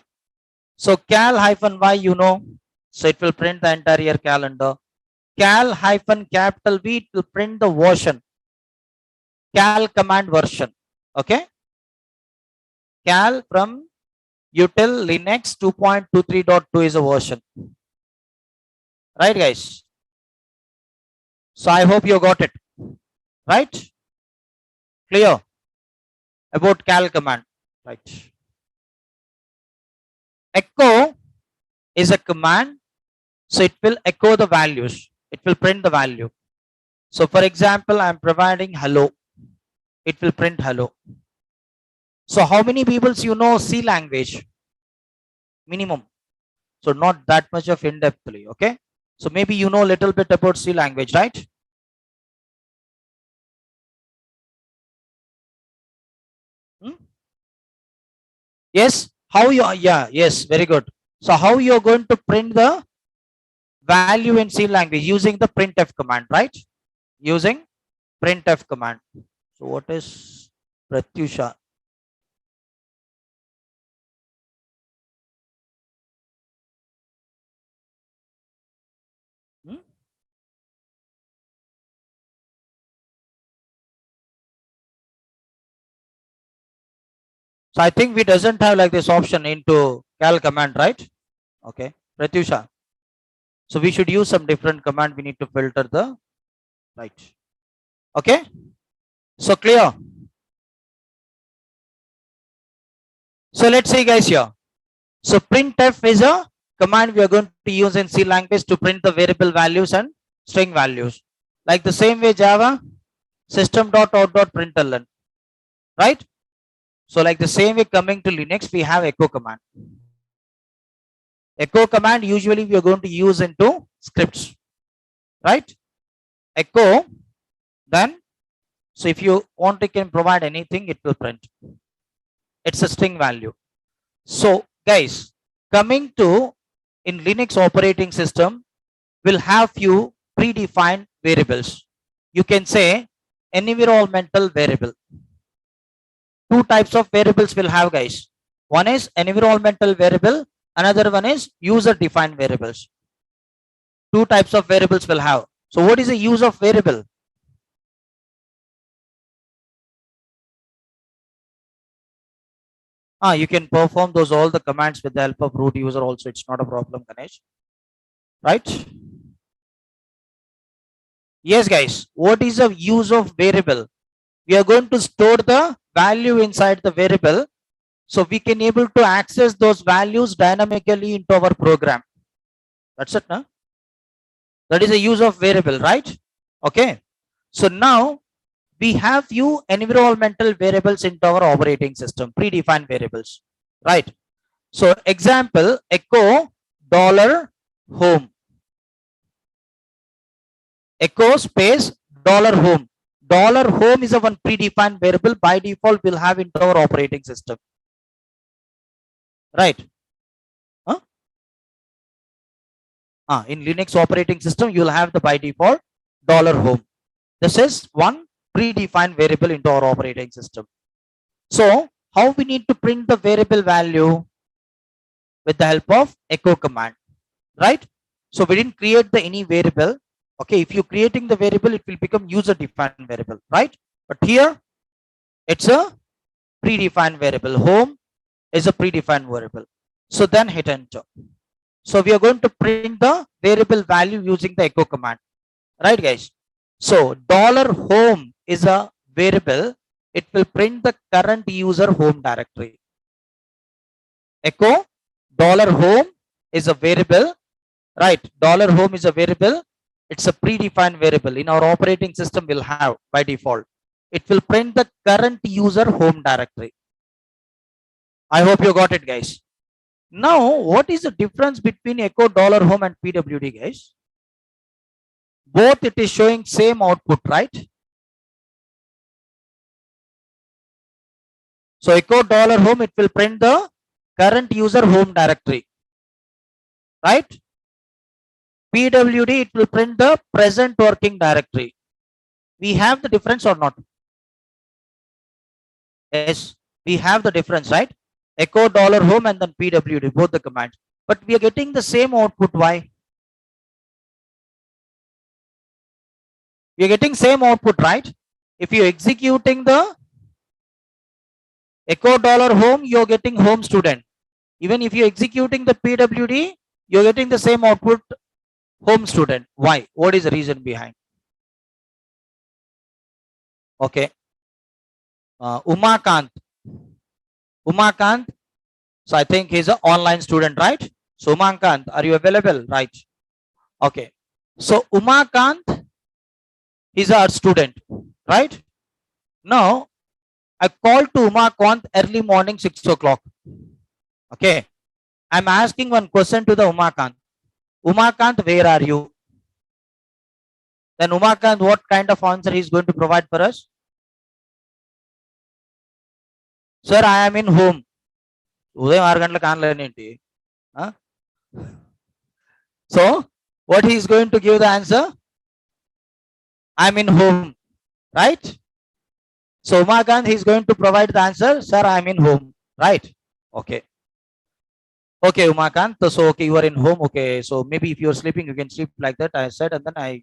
So cal hyphen y, you know, so it will print the entire year calendar. Cal hyphen capital V, it will print the version. Cal command version. Okay. Cal from util Linux 2.23.2 is a version. Right, guys? So I hope you got it. Right? Clear about cal command. Right. Echo is a command. So it will echo the values. It will print the value. So for example, I'm providing hello. It will print hello. So how many people you know C language? Minimum. So not that much of in-depthly. Okay. So maybe you know a little bit about C language, right? Yes. How you? Yeah. Yes. Very good. So how you are going to print the value in C language using the printf command, right? Using printf command. So what is Pratyusha? Hmm? So I think we doesn't have like this option into cal command, right? Okay, Pratyusha. So we should use some different command. We need to filter the right. Okay. So clear. So let's see, guys, here. So printf is a command we are going to use in C language to print the variable values and string values. Like the same way Java, system.out.println, right? So like the same way coming to Linux, we have echo command. Echo command usually we are going to use into scripts, right? Echo, then, so if you want, you can provide anything, it will print. It's a string value. So guys, coming to in Linux operating system, will have few predefined variables. You can say environmental variable. Two types of variables will have, guys. One is environmental variable, another one is user defined variables. Two types of variables will have. So what is the use of variable? You can perform those all the commands with the help of root user also. It's not a problem, Ganesh. Right? Yes, guys. What is the use of variable? We are going to store the value inside the variable So we can able to access those values dynamically into our program. That's it. No? That is a use of variable, right? Okay. So now we have few environmental variables into our operating system, predefined variables, right? So example, echo dollar home, echo space dollar home. Dollar home is a one predefined variable by default we'll have into our operating system, right? Huh? In Linux operating system, you will have the by default dollar home. This is one predefined variable into our operating system. So how we need to print the variable value? With the help of echo command, right? So we didn't create the any variable. Okay, if you're creating the variable, it will become user defined variable, right? But here it's a predefined variable. Home is a predefined variable. So then hit enter. So we are going to print the variable value using the echo command, right guys? So dollar home is a variable. It will print the current user home directory. Echo dollar home is a variable, right? Dollar home is a variable. It's a predefined variable in our operating system. Will have by default. It will print the current user home directory. I hope you got it, guys. Now, what is the difference between echo dollar home and pwd, guys? Both it is showing same output, right? So echo dollar home, it will print the current user home directory, right? pwd, it will print the present working directory. We have the difference or not? Yes, we have the difference, right? Echo dollar home and then pwd, both the commands, but we are getting the same output. Why? We are getting same output, right? If you're executing the echo dollar home, you're getting home student. Even if you're executing the pwd, you're getting the same output, home student. Why? What is the reason behind? Okay. Umakant. So I think he's an online student, right? So Umakant, are you available? Right. Okay. So Umakant is our student, right? Now I called to Umakant early morning 6 o'clock. Okay. I'm asking one question to the Umakant. Umakant, where are you? Then Umakant, what kind of answer he's going to provide for us? Sir, I am in home. ఉదయం 6 గంటలకు online ఏంటి? So what he is going to give the answer? I'm in home, right? So Umakant, he is going to provide the answer. Sir, I'm in home, right? Okay. Okay, Umakant. So okay, you are in home. Okay, so maybe if you are sleeping, you can sleep like that. I said, and then I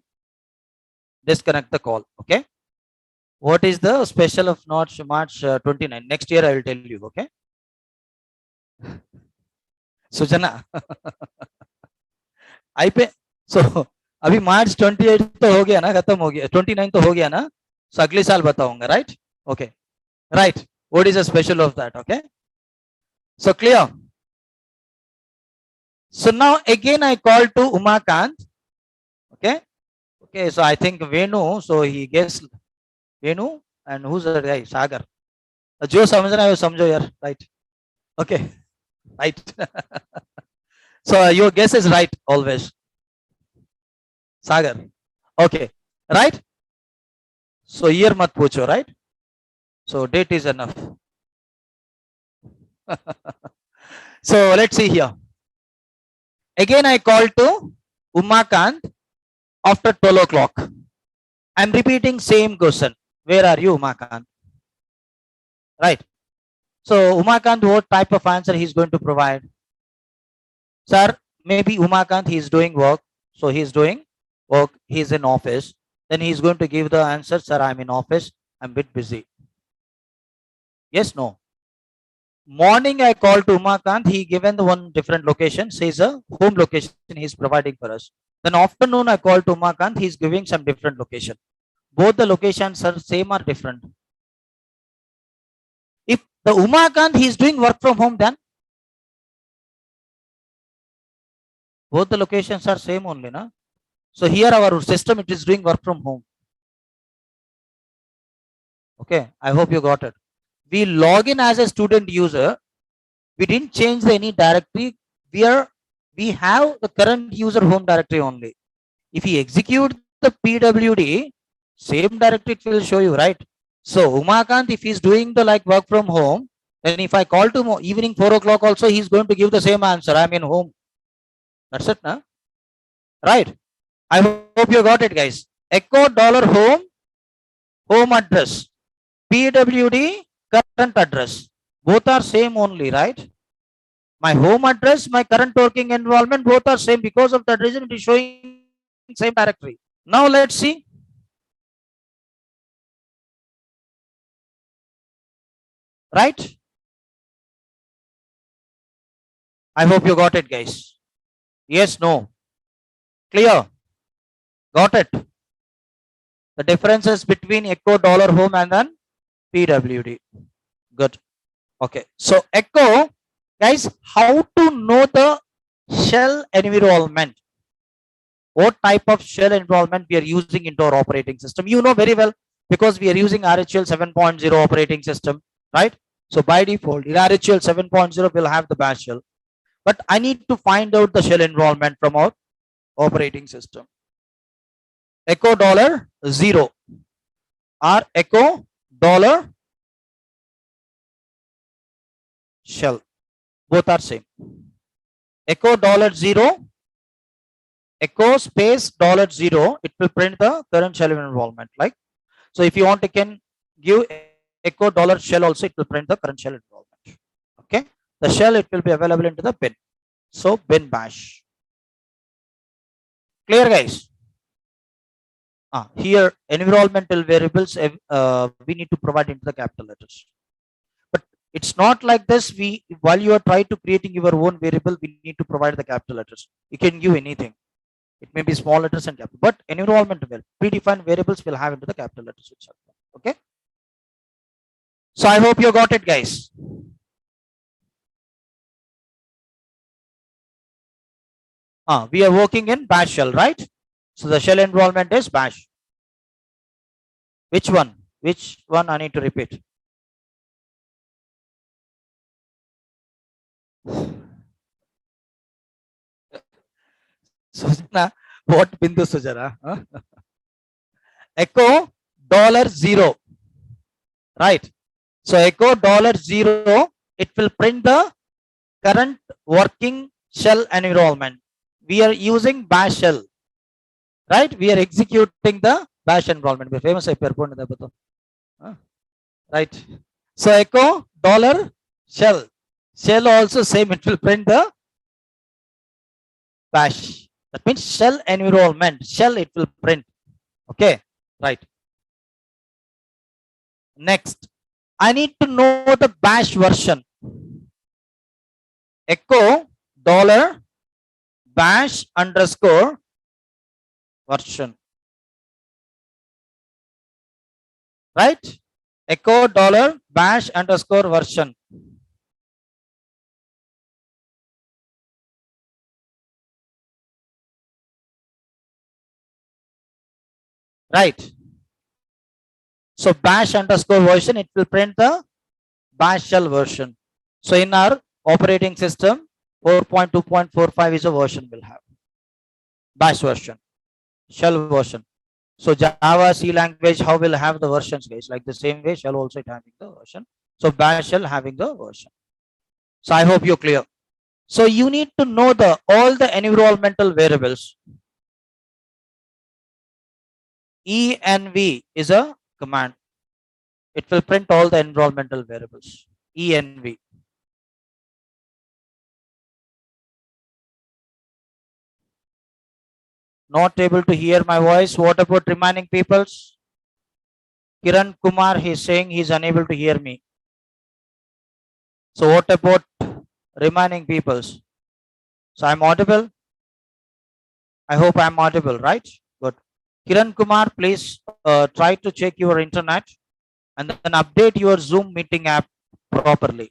disconnect the call. Okay. What is the special of March 29? Next year I will tell you. Okay. Sujana. IP. So अभी मार्च 28 तो हो गया ना, खत्म हो गया, 29 तो हो गया ना, so अगले साल बताऊंगा, right? Okay, right. What is the special of that? Okay, so clear. So now again I call to Umakant. Okay, okay. So I think Venu. So he guessed Venu, and who's the guy? Sagar. जो समझ रहा है वो समझो यार, right? Okay, right. So your guess is right always. Sagar. Okay, right? So year mat pucho, right? So date is enough. So let's see here. Again I call to Umakant after 12 o'clock. I'm repeating same question. Where are you, Umakant? Right. So Umakant, what type of answer he's going to provide? Sir, maybe Umakant, he's doing work. So he's doing work. He's in office. Then he's going to give the answer, sir, I'm in office. I'm a bit busy. Yes, no. Morning I called to Umakant. He given the one different location. Says a home location he's providing for us. Then afternoon I called to Umakant. He's giving some different location. Both the locations are same or different? If The Umakant, he is doing work from home then. Both the locations are same only, na? So here our system, it is doing work from home. Okay, I hope you got it. We log in as a student user. We didn't change any directory. We have the current user home directory only. If we execute the PWD, same directory it will show you, right? So Umakant, if he's doing the like work from home, then if I call to evening 4 o'clock also, he's going to give the same answer. I'm in home. That's it, na? Right? I hope you got it, guys. Echo dollar home address. PWD current address. Both are same only, right? My home address, my current working environment, both are same. Because of that reason, it is showing same directory. Now let's see. Right? I hope you got it, guys. Yes, no. Clear? Got it? The differences between echo dollar home and then PWD. Good. Okay. So echo, guys, how to know the shell environment? What type of shell environment we are using into our operating system? You know very well, because we are using RHEL 7.0 operating system, right? So by default, in RHEL 7.0 will have the bash shell. But I need to find out the shell environment from our operating system. Echo dollar $0 or echo dollar shell. Both are same. Echo $0, echo space $0, it will print the current shell environment. Like, so if you want, you can give echo dollar shell also, it will print the current shell environment. Okay. The shell, it will be available into the bin. So bin bash. Clear, guys? Here environmental variables, we need to provide into the capital letters. But it's not like this. While you are trying to creating your own variable, we need to provide the capital letters. You can give anything. It may be small letters and capital, but environment predefined variables will have into the capital letters itself. Okay. So I hope you got it, guys. We are working in bash shell, right? So the shell environment is bash. Which one? Which one I need to repeat? Sujana, what Bindu Sujara? Echo $0, right? So echo $0, it will print the current working shell environment. We are using bash shell, right? We are executing the bash environment. We famous right? So echo dollar shell. Shell also same, it will print the bash. That means shell environment. Shell it will print. Okay, right. Next, I need to know the bash version. Echo dollar bash underscore version. Right? Echo dollar bash underscore version. Right. So bash underscore version, it will print the bash shell version. So in our operating system, 4.2.45 is a version we'll have. Bash version, shell version. So Java, C language, how will have the versions, guys? Like the same way, shell also it having the version. So bash shell having the version. So I hope you're clear. So you need to know all the environmental variables. env is a command. It will print all the environmental variables. env. Not able to hear my voice. What about remaining peoples? Kiran Kumar, he's saying he's unable to hear me. So what about remaining peoples? So I'm audible. I hope I'm audible, right? Good. Kiran Kumar, please try to check your internet and then update your Zoom meeting app properly.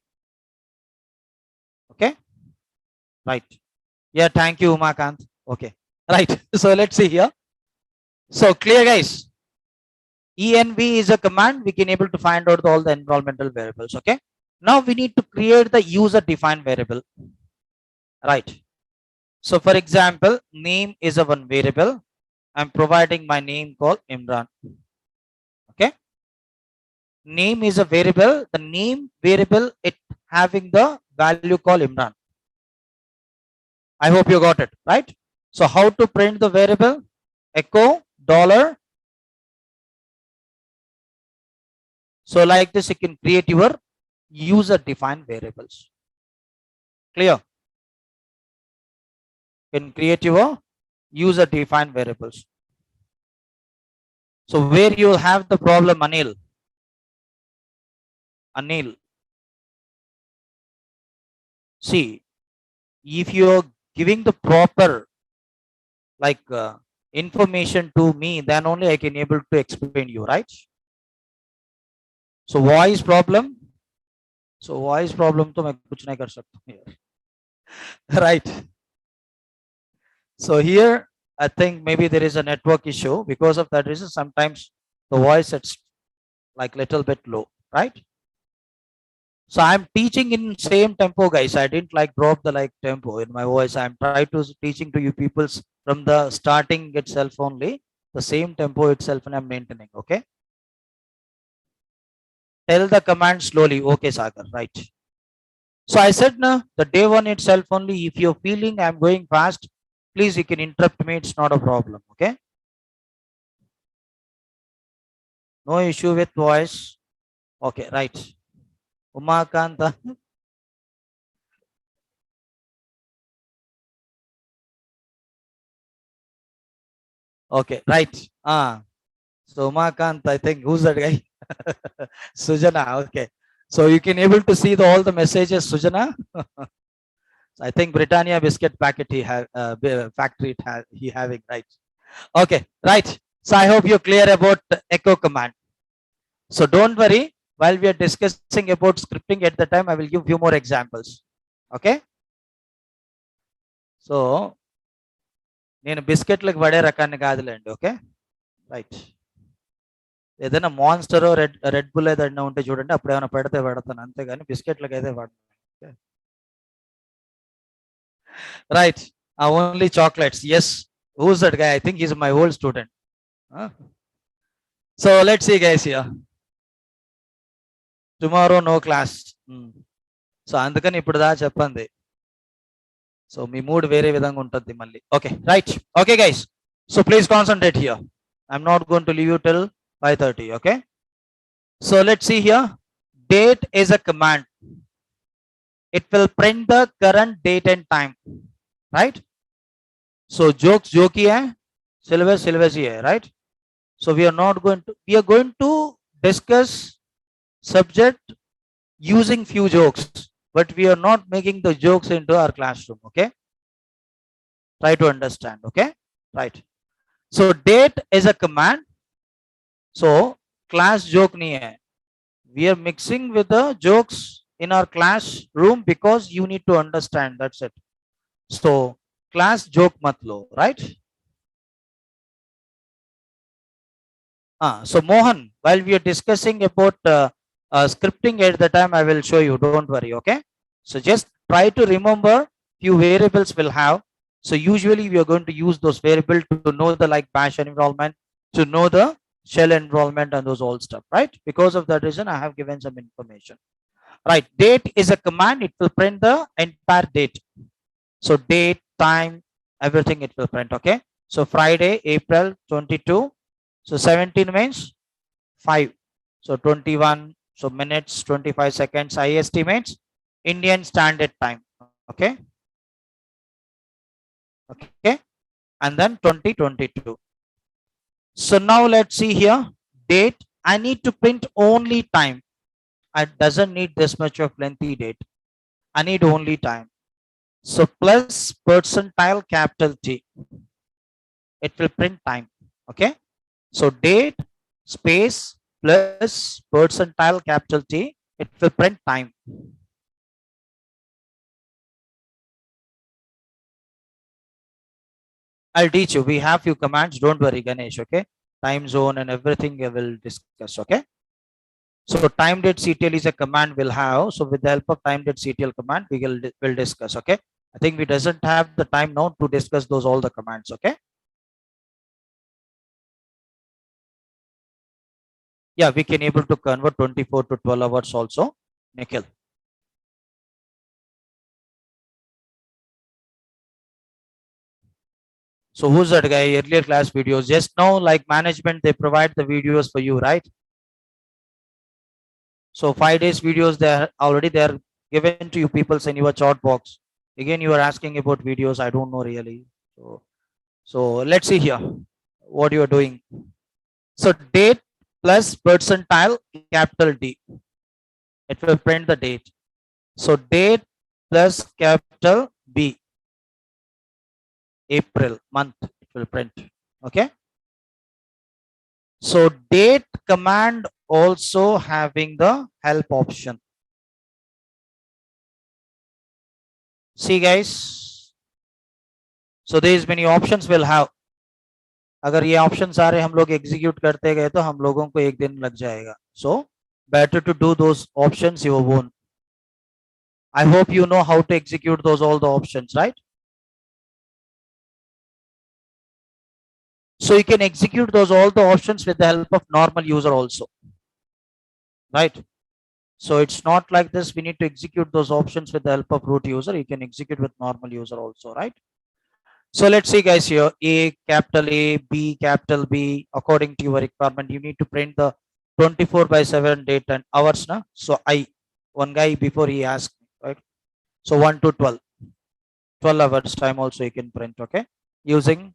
Okay, right. Yeah, thank you, Umakant. Okay, right. So let's see here. So clear, guys. env is a command we can able to find out all the environmental variables. Okay, now we need to create the user defined variable, right? So for example, name is a one variable. I'm providing my name called Imran. Okay, name is a variable. The name variable, it having the value called Imran. I hope you got it, right? So how to print the variable? Echo dollar. So like this, you can create your user defined variables. Clear? You can create your user defined variables. So where you have the problem, Anil, see, if you're giving the proper like information to me, then only I can able to explain you, right? So voice problem. So voice problem to मैं कुछ नहीं कर सकता हूँ here. Right. So here I think maybe there is a network issue. Because of that reason, sometimes the voice it's like little bit low, right? So I'm teaching in same tempo, guys. I didn't like drop the like tempo in my voice. I'm trying to teaching to you peoples from the starting itself only, the same tempo itself, and I'm maintaining. Okay. Tell the command slowly. Okay, Sagar. Right. So I said, no, the day one itself only. If you're feeling I'm going fast, please you can interrupt me. It's not a problem. Okay. No issue with voice. Okay. Right. Umakanta. Okay. Right. So Umakant, I think who's that guy? Sujana. Okay. So you can able to see all the messages, Sujana. I think Britannia biscuit packet he have factory he having, right. Okay, right. So I hope you're clear about the echo command. So don't worry, while we are discussing about scripting at the time, I will give few more examples. Okay. So నేను బిస్కెట్లకు పడే రకాన్ని కాదులేండి. Okay, right. ఏదైనా monster red bull ఏదైనా ఉంటే చూడండి, అప్పుడు ఏమైనా పెడితే పెడతాను, అంతేగాని బిస్కెట్లకు అయితే పడతాను. Right. Only chocolates. Yes. Who's that guy? I think he's my old student. So let's see, guys, here. Tomorrow no class. So అందుకని ఇప్పుడు దా చెప్పండి. సో మీ మూడ్ వేరే విధంగా ఉంటుంది మళ్ళీ. Okay, right. Okay guys, so please concentrate here. I'm not going to leave you till 5:30. Okay, so let's see here. Date is a command. It will print the current date and time, right? So jokes jokey hai, syllabus syllabus hi hai, right? So we are going to discuss subject using few jokes, but we are not making the jokes into our classroom. Okay, try to understand. Okay, right. So date is a command. So class joke nahi hai. We are mixing with the jokes in our classroom because you need to understand. That's it. So class joke mat lo, right? So Mohan, while we are discussing about scripting at the time, I will show you. Don't worry. Okay. So just try to remember few variables will have. So usually we are going to use those variables to know the like bash environment, to know the shell environment and those old stuff, right? Because of that reason, I have given some information. Right. Date is a command. It will print the entire date. So date, time, everything it will print. Okay. So Friday, April 22. So 17 means 5. So 21. So minutes, 25 seconds. IST means Indian Standard Time. Okay. Okay. And then 2022. So now let's see here. Date. I need to print only time. I doesn't need this much of lengthy date. I need only time. So plus percentile capital T. It will print time. Okay. So date space plus percentile capital T. It will print time. I'll teach you. We have few commands. Don't worry, Ganesh. Okay. Time zone and everything we will discuss. Okay. So time date CTL is a command we'll have. So with the help of time date CTL command, will discuss. Okay. I think we doesn't have the time now to discuss those all the commands. Okay. Yeah, we can able to convert 24 to 12 hours also. Nikhil. So who's that guy? Earlier class videos. Just now, like management, they provide the videos for you, right? So 5 days videos, they're already they're given to you people in your chat box. Again, you are asking about videos. I don't know really. So let's see here what you are doing. So date plus percentile capital D. It will print the date. So date plus capital B. April month. It will print. Okay. So date command also having the help option. See guys. So these many options will have. अगर ये option सारे हम लोग execute करते गए तो हम लोगों को एक दिन लग जाएगा. So better to do those options your own. I hope you know how to execute those all the options, right? So you can execute those all the options with the help of normal user also, right? So it's not like this. We need to execute those options with the help of root user. You can execute with normal user also, right? So let's see guys here, A, B, capital B, according to your requirement, you need to print the 24/7 date and hours. Na? So one guy before he asked, right? So 1 to 12, 12 hours time also you can print, okay? Using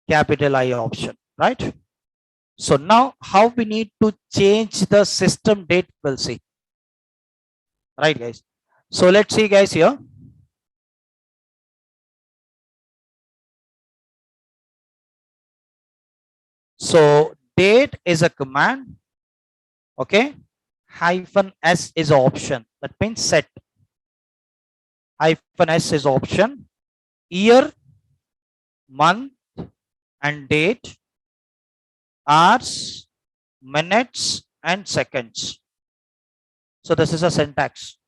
capital I option, right? So now how we need to change the system date, we'll see, right guys? So let's see guys here. So date is a command, okay? Hyphen S is option. That means set. Hyphen S is option. Year, month, and date, hours, minutes, and seconds. So this is a syntax.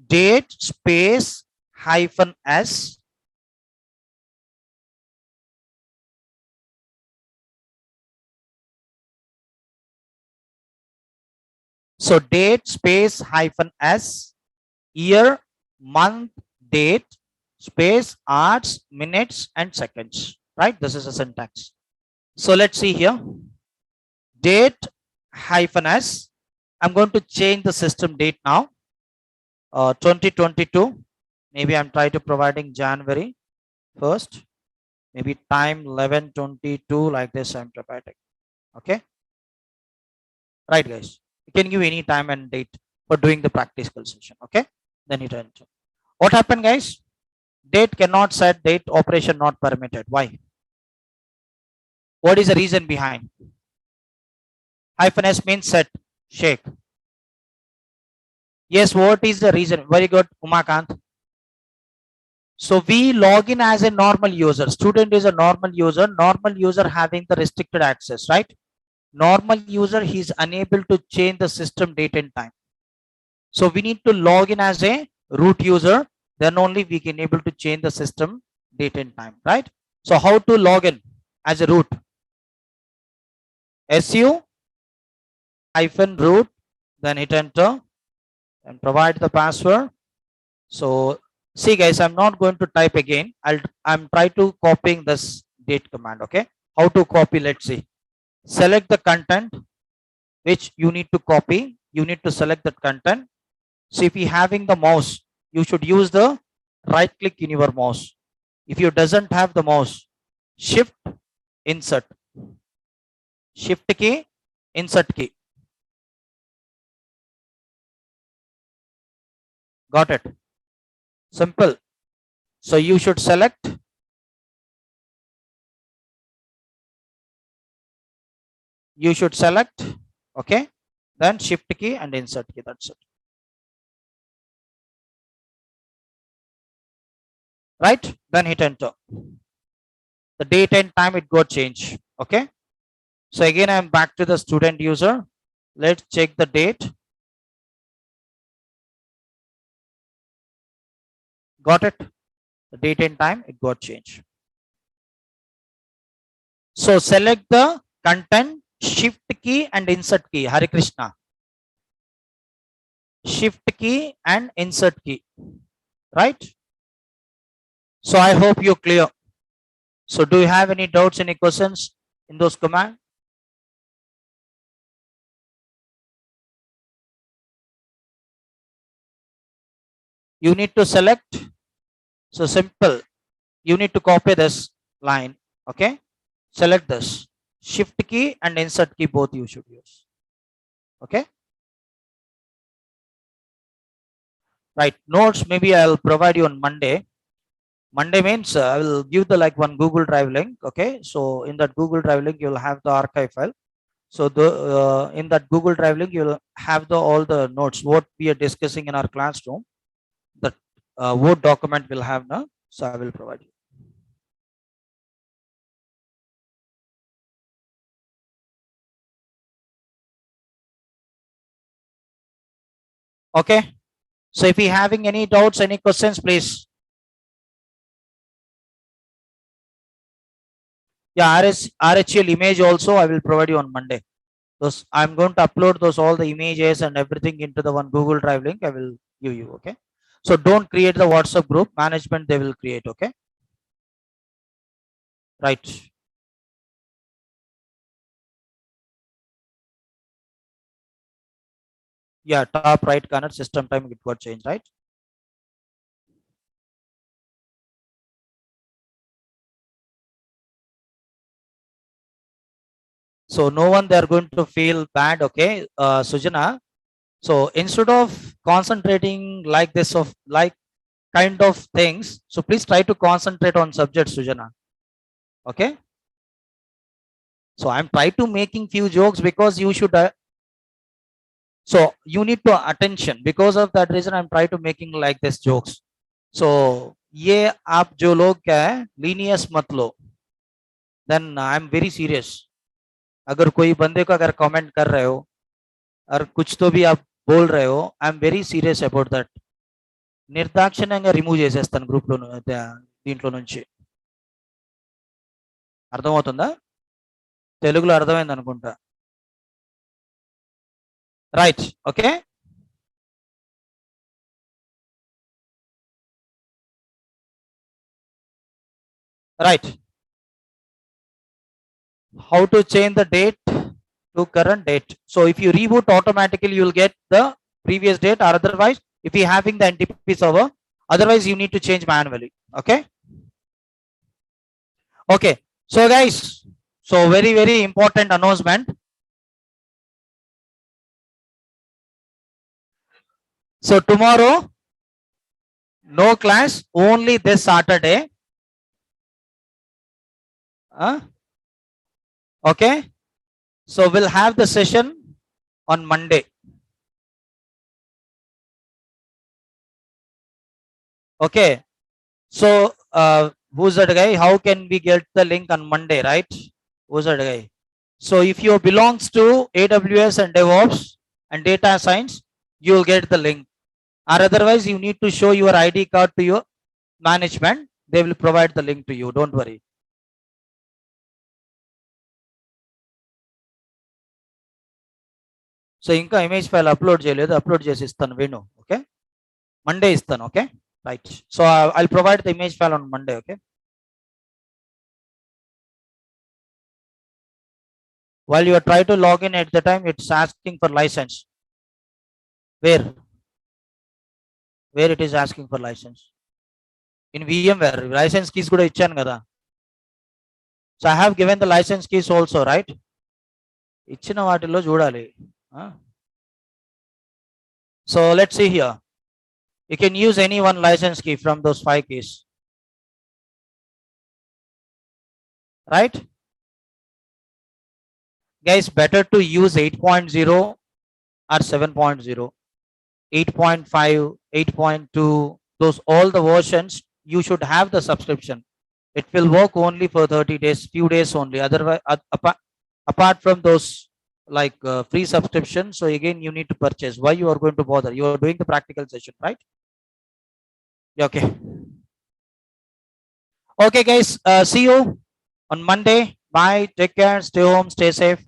Date space hyphen S. So date space hyphen S, year, month, date, space, hours, minutes, and seconds, right? This is a syntax. So let's see here. Date hyphen S. I'm going to change the system date now. 2022. Maybe I'm trying to providing January 1st. Maybe time 11:22 like this I'm providing. Okay. Right guys. You can give any time and date for doing the practical session. Okay. Then hit enter. What happened guys? Date cannot set, date operation not permitted. Why? What is the reason behind? Hyphen S means set, shake. Yes, what is the reason? Very good, Umakant. So we log in as a normal user. Student is a normal user. Normal user having the restricted access, right? Normal user, he is unable to change the system date and time. So we need to log in as a root user. Then only we can able to change the system date and time, right? So how to log in as a root? su hyphen root, then hit enter and provide the password. So see guys, I'm not going to type again. I'm try to copying this date command. Okay, how to copy? Let's see. Select the content which you need to copy. You need to select that content. So if you having the mouse, you should use the right click in your mouse. If you doesn't have the mouse, shift insert, shift key, insert key. Got it? Simple. So you should select. You should select. Okay. Then shift key and insert key. That's it. right? Then hit enter. The date and time it got changed. Okay, so again I'm back to the student user. Let's check the date. Got it? The date and time it got changed. So select the content, shift key and insert key. Hare Krishna. Shift key and insert key, right? So I hope you're clear. So do you have any doubts, any questions in those commands? You need to select. So simple. You need to copy this line. Okay. Select this. Shift key and insert key both you should use. Okay. Right. Notes maybe I'll provide you on Monday. Monday means I will give the like one Google Drive link. Okay. So in that Google Drive link, you'll have the archive file. So the in that Google Drive link, you'll have the all the notes what we are discussing in our classroom. The Word document will have now. So I will provide you. Okay. So if you having any doubts, any questions, please. Yeah, RHL image also I will provide you on Monday. Those I'm going to upload those all the images and everything into the one Google Drive link. I will give you. Okay. So don't create the WhatsApp group. Management they will create. Okay. Right. Yeah, top right corner system time it got changed, right? So no one they are going to feel bad. Okay, Sujana. So instead of concentrating like this of like kind of things, so please try to concentrate on subject, Sujana. Okay. So I'm trying to making few jokes because you should. So you need to attention because of that reason I'm trying to making like this jokes. So ये आप जो लोग क्या है Linnaeus मत लो. Then I'm very serious. अगर कोई बंदे को अगर कमेंट कर रहे हो और कुछ तो भी आप बोल रहे हो I am very serious about that నిర్దాక్షిణ్యంగా రిమూవ్ చేసేస్తాను గ్రూప్ లో దీంట్లో నుంచి అర్థమవుతుందా తెలుగులో అర్థమైంది అనుకుంటా right okay right how to change the date to current date. So if you reboot automatically you will get the previous date or otherwise if you having the NTP server otherwise you need to change manually. Okay. Okay. So guys, so very important announcement. So tomorrow no class, only this Saturday. Okay. So we'll have the session on Monday. Okay. So who's that guy? How can we get the link on Monday, right? Who's that guy? So if you belongs to AWS and DevOps and data science, you will get the link. Or otherwise, you need to show your ID card to your management. They will provide the link to you. Don't worry. So ఇంకా image file upload చేయలేదు upload చేసి ఇస్తాను Venu okay Monday ఇస్తాను okay right so I provide the image file on Monday okay while you are trying to log in at the time it's asking for license where it is asking for license in VMware license keys kuda ichchanu kada so I have given the license keys also right ichchina vaatilo చూడాలి so let's see here you can use any one license key from those 5 keys right guys better to use 8.0 or 7.0 8.5 8.2 those all the versions you should have the subscription. It will work only for 30 days, few days only. Otherwise, apart from those like free subscription, so again you need to purchase. Why you are going to bother? You are doing the practical session, right? Yeah, okay. Okay, guys. See you on Monday. Bye. Take care. Stay home. Stay safe.